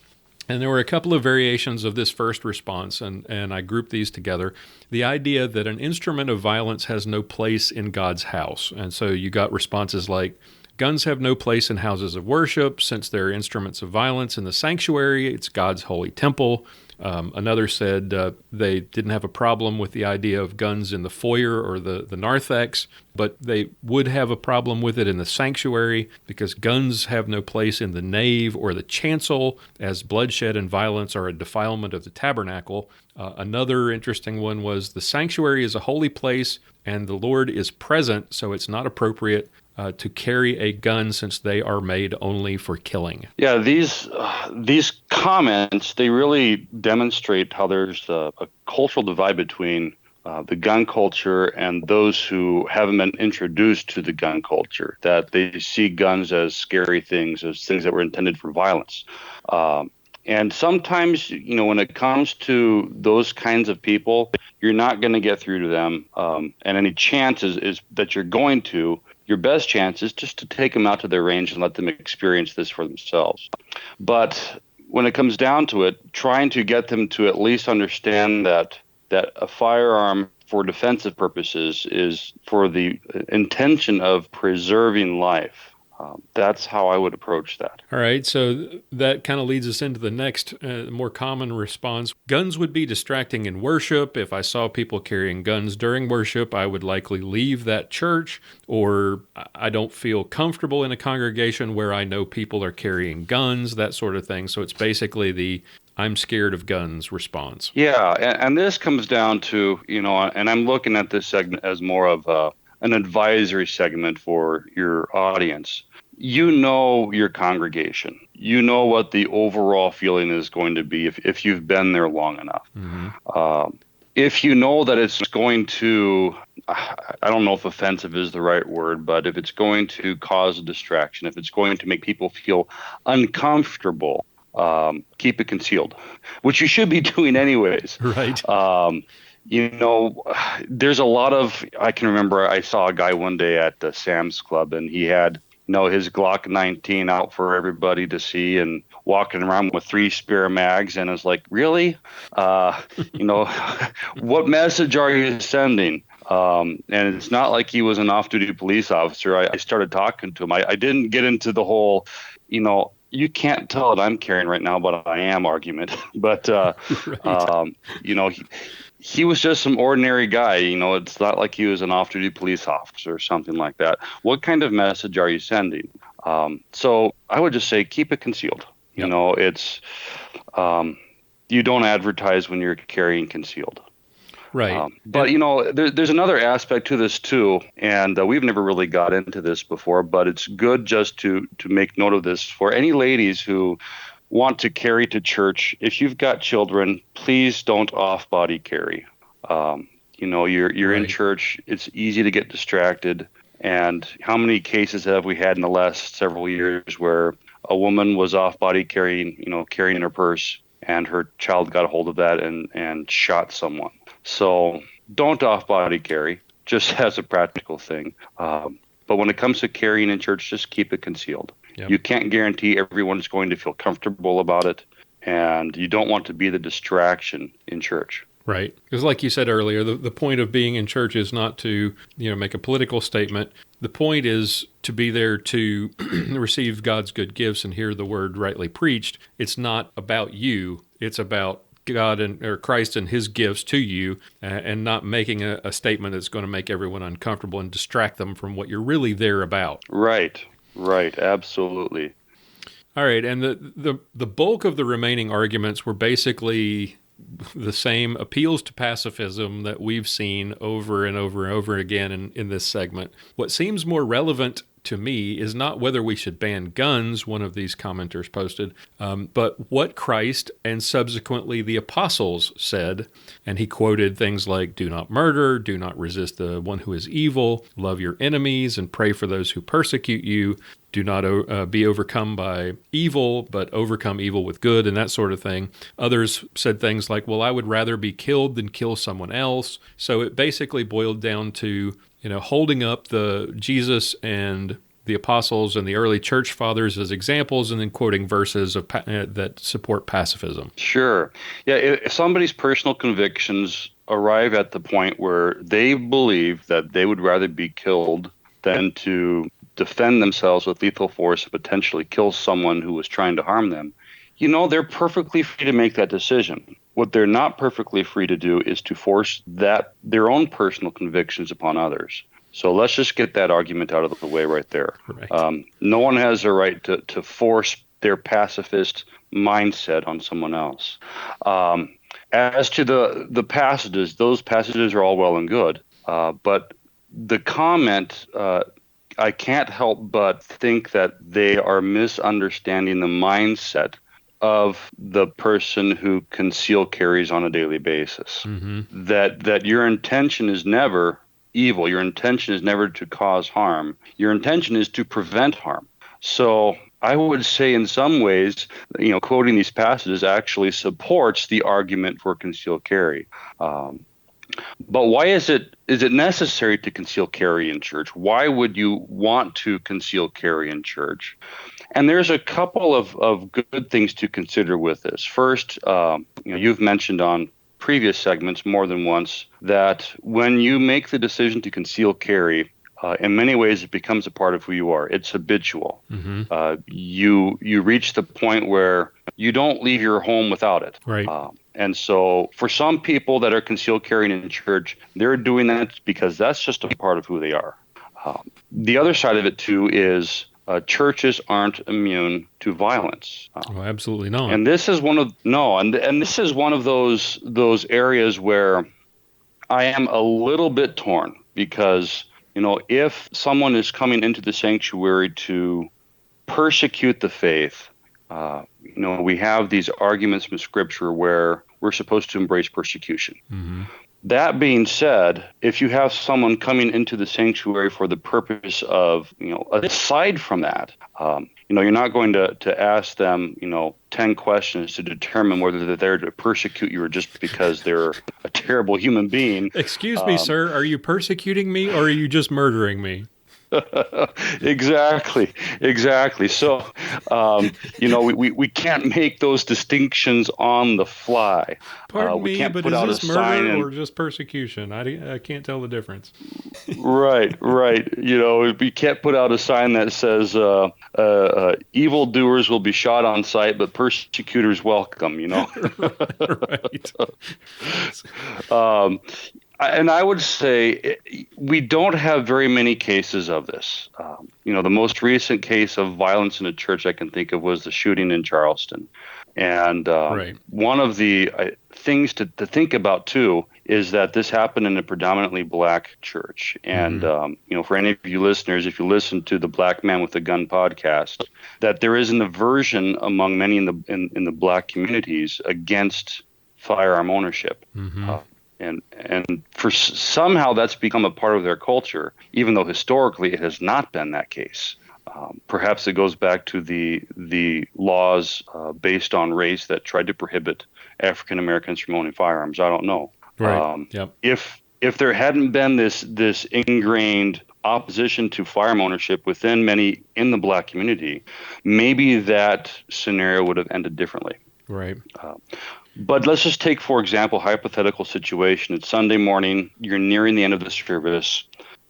And there were a couple of variations of this first response, and I grouped these together. The idea that an instrument of violence has no place in God's house. And so you got responses like, guns have no place in houses of worship since they're instruments of violence in the sanctuary. It's God's holy temple. Another said they didn't have a problem with the idea of guns in the foyer or the narthex, but they would have a problem with it in the sanctuary because guns have no place in the nave or the chancel, as bloodshed and violence are a defilement of the tabernacle. Another interesting one was the sanctuary is a holy place and the Lord is present, so it's not appropriate to carry a gun since they are made only for killing. Yeah, these comments, they really demonstrate how there's a cultural divide between the gun culture and those who haven't been introduced to the gun culture, that they see guns as scary things, as things that were intended for violence. And sometimes, when it comes to those kinds of people, you're not going to get through to them. And any chances is that you're going to, your best chance is just to take them out to their range and let them experience this for themselves. But when it comes down to it, trying to get them to at least understand that a firearm for defensive purposes is for the intention of preserving life. That's how I would approach that. All right, so that kind of leads us into the next more common response. Guns would be distracting in worship. If I saw people carrying guns during worship, I would likely leave that church, or I don't feel comfortable in a congregation where I know people are carrying guns, that sort of thing. So it's basically the I'm scared of guns response. Yeah, and this comes down to, and I'm looking at this segment as more of an advisory segment for your audience. You know your congregation. You know what the overall feeling is going to be if you've been there long enough. Mm-hmm. If you know that it's going to, I don't know if offensive is the right word, but if it's going to cause a distraction, if it's going to make people feel uncomfortable, keep it concealed, which you should be doing anyways. Right. There's a lot of, I can remember I saw a guy one day at the Sam's Club, and he had, his Glock 19 out for everybody to see and walking around with 3 spare mags. And it's like, really? What message are you sending? And it's not like he was an off-duty police officer. I started talking to him. I didn't get into the whole, you can't tell that I'm carrying right now, but I am argument. But, right. He was just some ordinary guy. It's not like he was an off-duty police officer or something like that. What kind of message are you sending? So I would just say keep it concealed. Yep. It's you don't advertise when you're carrying concealed. Right. But, there's another aspect to this, too, and we've never really got into this before, but it's good just to make note of this for any ladies who want to carry to church. If you've got children, please don't off-body carry. You're right. In church. It's easy to get distracted. And how many cases have we had in the last several years where a woman was off-body carrying in her purse, and her child got a hold of that and shot someone? So don't off-body carry, just as a practical thing. But when it comes to carrying in church, just keep it concealed. Yep. You can't guarantee everyone's going to feel comfortable about it, and you don't want to be the distraction in church. Right. Because like you said earlier, the point of being in church is not to, make a political statement. The point is to be there to receive God's good gifts and hear the word rightly preached. It's not about you. It's about God or Christ and his gifts to you, and not making a statement that's going to make everyone uncomfortable and distract them from what you're really there about. Right, absolutely. All right, and the bulk of the remaining arguments were basically the same appeals to pacifism that we've seen over and over and over again in this segment. What seems more relevant to me is not whether we should ban guns, one of these commenters posted, but what Christ and subsequently the apostles said. And he quoted things like, "Do not murder, do not resist the one who is evil, love your enemies, and pray for those who persecute you. Do not be overcome by evil, but overcome evil with good," and that sort of thing. Others said things like, "Well, I would rather be killed than kill someone else." So it basically boiled down to, holding up the Jesus and the apostles and the early church fathers as examples, and then quoting verses that support pacifism. Sure. Yeah, if somebody's personal convictions arrive at the point where they believe that they would rather be killed than to defend themselves with lethal force and potentially kill someone who was trying to harm them, they're perfectly free to make that decision. What they're not perfectly free to do is to force their own personal convictions upon others. So let's just get that argument out of the way right there. Right. No one has a right to force their pacifist mindset on someone else. As to the passages, those passages are all well and good. But the comment, I can't help but think that they are misunderstanding the mindset of the person who conceal carries on a daily basis. Mm-hmm. That your intention is never evil. Your intention is never to cause harm. Your intention is to prevent harm. So I would say in some ways, quoting these passages actually supports the argument for concealed carry. But why is it necessary to conceal carry in church? Why would you want to conceal carry in church? And there's a couple of good things to consider with this. First, you've mentioned on previous segments more than once that when you make the decision to conceal carry, in many ways it becomes a part of who you are. It's habitual. Mm-hmm. You reach the point where you don't leave your home without it. Right. And so for some people that are concealed carrying in church, they're doing that because that's just a part of who they are. The other side of it, too, is churches aren't immune to violence. Absolutely not. And this is one of those areas where I am a little bit torn because, if someone is coming into the sanctuary to persecute the faith, we have these arguments from Scripture where we're supposed to embrace persecution. Mm-hmm. That being said, if you have someone coming into the sanctuary for the purpose of, aside from that, you're not going to ask them, 10 questions to determine whether they're there to persecute you or just because they're a terrible human being. Excuse me, sir, are you persecuting me or are you just murdering me? Exactly. So, we can't make those distinctions on the fly. Pardon me, but is this murder or just persecution? I can't tell the difference. Right. We can't put out a sign that says evildoers will be shot on sight, but persecutors welcome, Right. And I would say we don't have very many cases of this. The most recent case of violence in a church I can think of was the shooting in Charleston. And one of the things to think about, too, is that this happened in a predominantly black church. And, for any of you listeners, if you listen to the Black Man with a Gun podcast, that there is an aversion among many in the black communities against firearm ownership. Mm-hmm. And for somehow that's become a part of their culture, even though historically it has not been that case. Perhaps it goes back to the laws based on race that tried to prohibit African Americans from owning firearms. I don't know. Right. Yep. If there hadn't been this ingrained opposition to firearm ownership within many in the black community, maybe that scenario would have ended differently. Right. But let's just take, for example, hypothetical situation. It's Sunday morning. You're nearing the end of the service.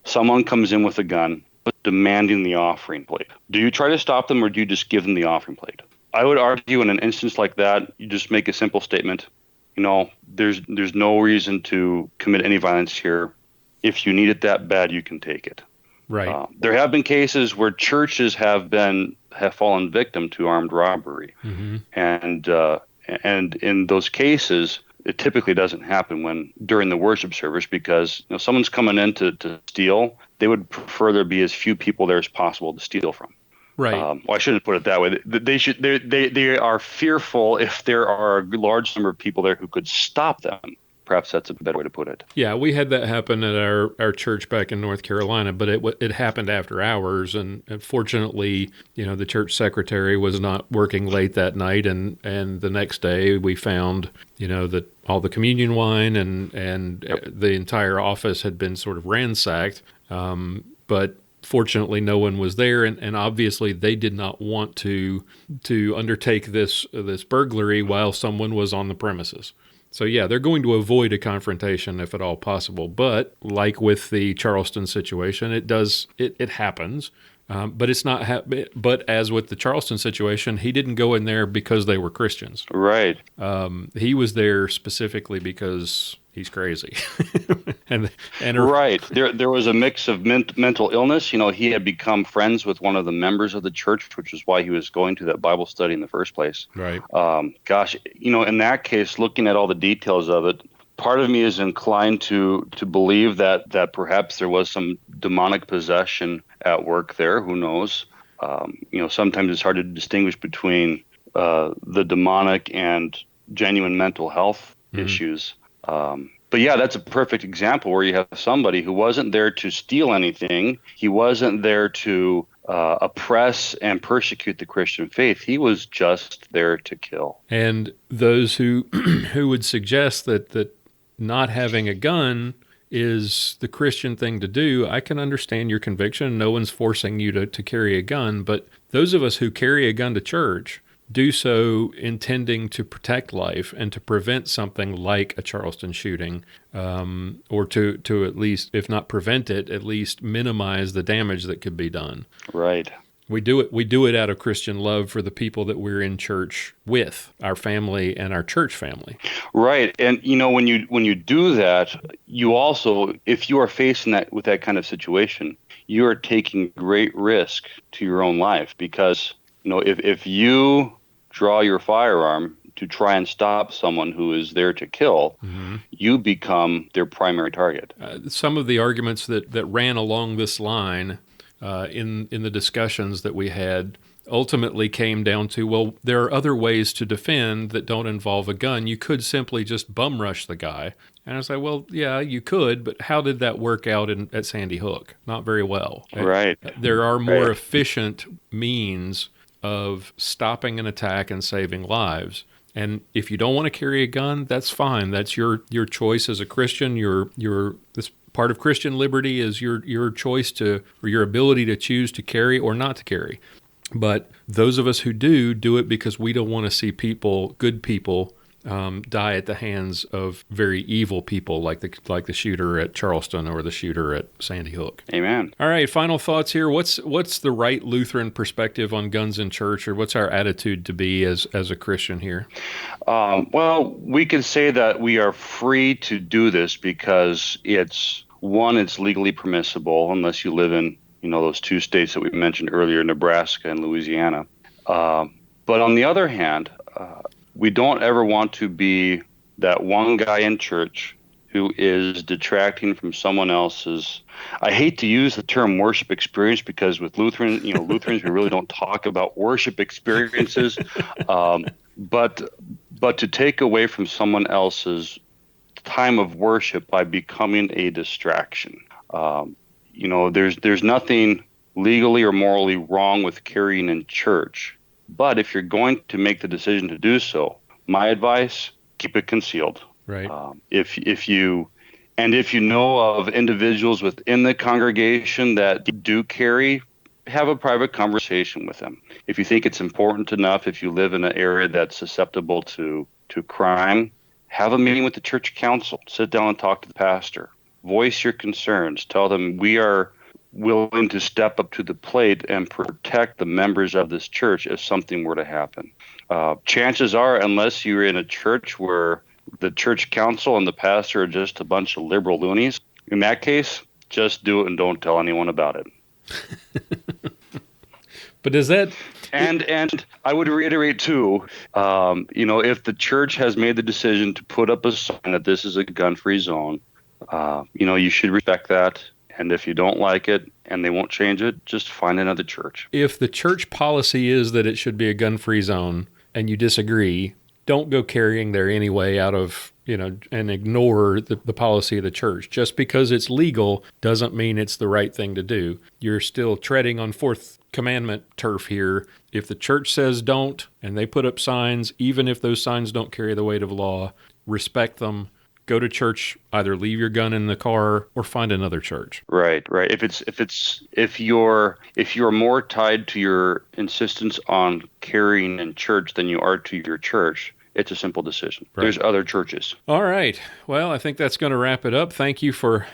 Someone comes in with a gun, demanding the offering plate. Do you try to stop them, or do you just give them the offering plate? I would argue in an instance like that, you just make a simple statement. There's no reason to commit any violence here. If you need it that bad, you can take it. Right. There have been cases where churches have fallen victim to armed robbery, and in those cases, it typically doesn't happen during the worship service, because someone's coming in to steal. They would prefer there be as few people there as possible to steal from. Right. Well, I shouldn't put it that way. They are fearful if there are a large number of people there who could stop them. Perhaps that's a better way to put it. Yeah, we had that happen at our church back in North Carolina, but it happened after hours, and fortunately, the church secretary was not working late that night, and the next day we found, that all the communion wine and the entire office had been sort of ransacked, but fortunately no one was there, and obviously they did not want to undertake this burglary while someone was on the premises. So yeah, they're going to avoid a confrontation if at all possible. But like with the Charleston situation, it happens. But it's not. But as with the Charleston situation, he didn't go in there because they were Christians. Right. He was there specifically because he's crazy. and right. There was a mix of mental illness. He had become friends with one of the members of the church, which is why he was going to that Bible study in the first place. Right. In that case, looking at all the details of it, part of me is inclined to believe that perhaps there was some demonic possession at work there. Who knows? Sometimes it's hard to distinguish between the demonic and genuine mental health issues. But yeah, that's a perfect example where you have somebody who wasn't there to steal anything. He wasn't there to oppress and persecute the Christian faith. He was just there to kill. And those who would suggest that not having a gun is the Christian thing to do, I can understand your conviction. No one's forcing you to carry a gun, but those of us who carry a gun to church do so intending to protect life and to prevent something like a Charleston shooting, or to at least, if not prevent it, at least minimize the damage that could be done. Right. We do it out of Christian love for the people that we're in church with, our family and our church family. Right. And when you do that, you also, if you are facing that kind of situation, you are taking great risk to your own life, because if you draw your firearm to try and stop someone who is there to kill, you become their primary target. Some of the arguments that ran along this line in the discussions that we had ultimately came down to, well, there are other ways to defend that don't involve a gun. You could simply just bum rush the guy. And I was like, well, yeah, you could, but how did that work out at Sandy Hook? Not very well. Right. There are more efficient means of stopping an attack and saving lives. And if you don't want to carry a gun, that's fine. That's your choice as a Christian. This part of Christian liberty is your choice or your ability to choose to carry or not to carry. But those of us who do it because we don't want to see good people, die at the hands of very evil people like the shooter at Charleston or the shooter at Sandy Hook. Amen. All right, final thoughts here. What's the right Lutheran perspective on guns in church, or what's our attitude to be as a Christian here? Well, we can say that we are free to do this because it's legally permissible unless you live in those two states that we mentioned earlier, Nebraska and Louisiana. But on the other hand, we don't ever want to be that one guy in church who is detracting from someone else's. I hate to use the term worship experience because with Lutherans, we really don't talk about worship experiences. But to take away from someone else's time of worship by becoming a distraction. There's nothing legally or morally wrong with carrying in church. But if you're going to make the decision to do so, my advice, keep it concealed. Right. If you know of individuals within the congregation that do carry, have a private conversation with them. If you think it's important enough, if you live in an area that's susceptible to crime, have a meeting with the church council. Sit down and talk to the pastor. Voice your concerns. Tell them we are willing to step up to the plate and protect the members of this church if something were to happen. Chances are, unless you're in a church where the church council and the pastor are just a bunch of liberal loonies, in that case, just do it and don't tell anyone about it. But does that... And I would reiterate too, if the church has made the decision to put up a sign that this is a gun-free zone, you should respect that. And if you don't like it and they won't change it, just find another church. If the church policy is that it should be a gun-free zone and you disagree, don't go carrying there anyway out of, and ignore the policy of the church. Just because it's legal doesn't mean it's the right thing to do. You're still treading on Fourth Commandment turf here. If the church says don't, and they put up signs, even if those signs don't carry the weight of law, respect them. Go to church, either leave your gun in the car or find another church. Right. If you're more tied to your insistence on carrying in church than you are to your church, it's a simple decision. Right. There's other churches. All right. Well, I think that's going to wrap it up. Thank you for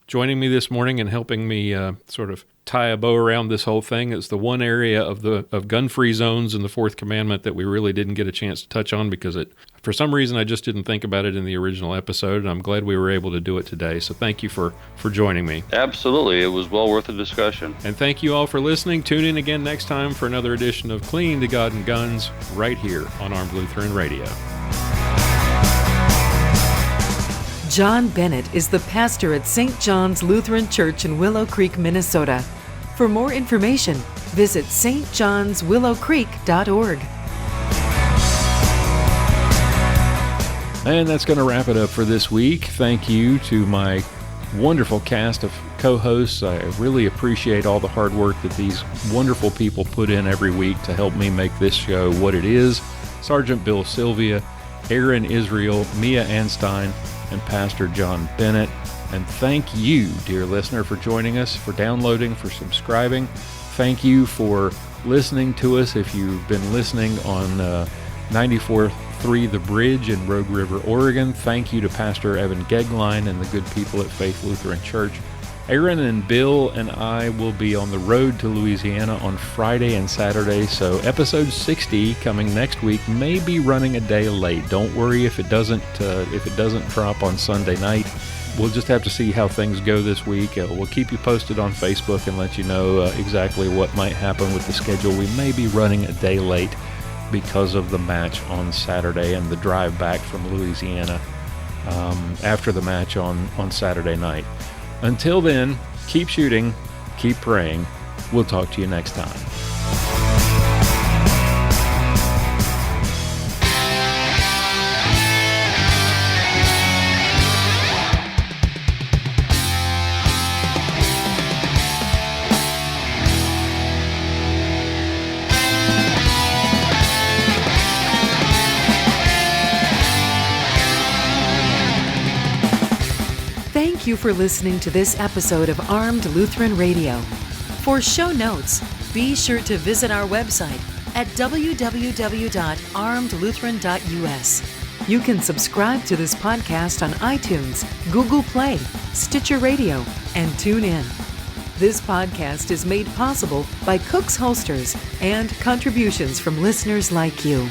joining me this morning and helping me sort of tie a bow around this whole thing. It's the one area of gun-free zones in the Fourth Commandment that we really didn't get a chance to touch on because for some reason I just didn't think about it in the original episode, and I'm glad we were able to do it today. So thank you for joining me. Absolutely. It was well worth the discussion. And thank you all for listening. Tune in again next time for another edition of Clinging to God and Guns right here on Armed Lutheran Radio. John Bennett is the pastor at St. John's Lutheran Church in Willow Creek, Minnesota. For more information, visit stjohnswillowcreek.org. And that's going to wrap it up for this week. Thank you to my wonderful cast of co-hosts. I really appreciate all the hard work that these wonderful people put in every week to help me make this show what it is. Sergeant Bill Silvia, Aaron Israel, Mia Anstine, and Pastor John Bennett. And thank you, dear listener, for joining us, for downloading, for subscribing. Thank you for listening to us. If you've been listening on 94.3 The Bridge in Rogue River, Oregon, thank you to Pastor Evan Gegline and the good people at Faith Lutheran Church. Aaron and Bill and I will be on the road to Louisiana on Friday and Saturday, so episode 60 coming next week may be running a day late. Don't worry if it doesn't drop on Sunday night. We'll just have to see how things go this week. We'll keep you posted on Facebook and let you know exactly what might happen with the schedule. We may be running a day late because of the match on Saturday and the drive back from Louisiana after the match on Saturday night. Until then, keep shooting, keep praying. We'll talk to you next time. Thank you for listening to this episode of Armed Lutheran Radio. For show notes, be sure to visit our website at www.armedlutheran.us. You can subscribe to this podcast on iTunes, Google Play, Stitcher Radio, and TuneIn. This podcast is made possible by Cook's Holsters and contributions from listeners like you.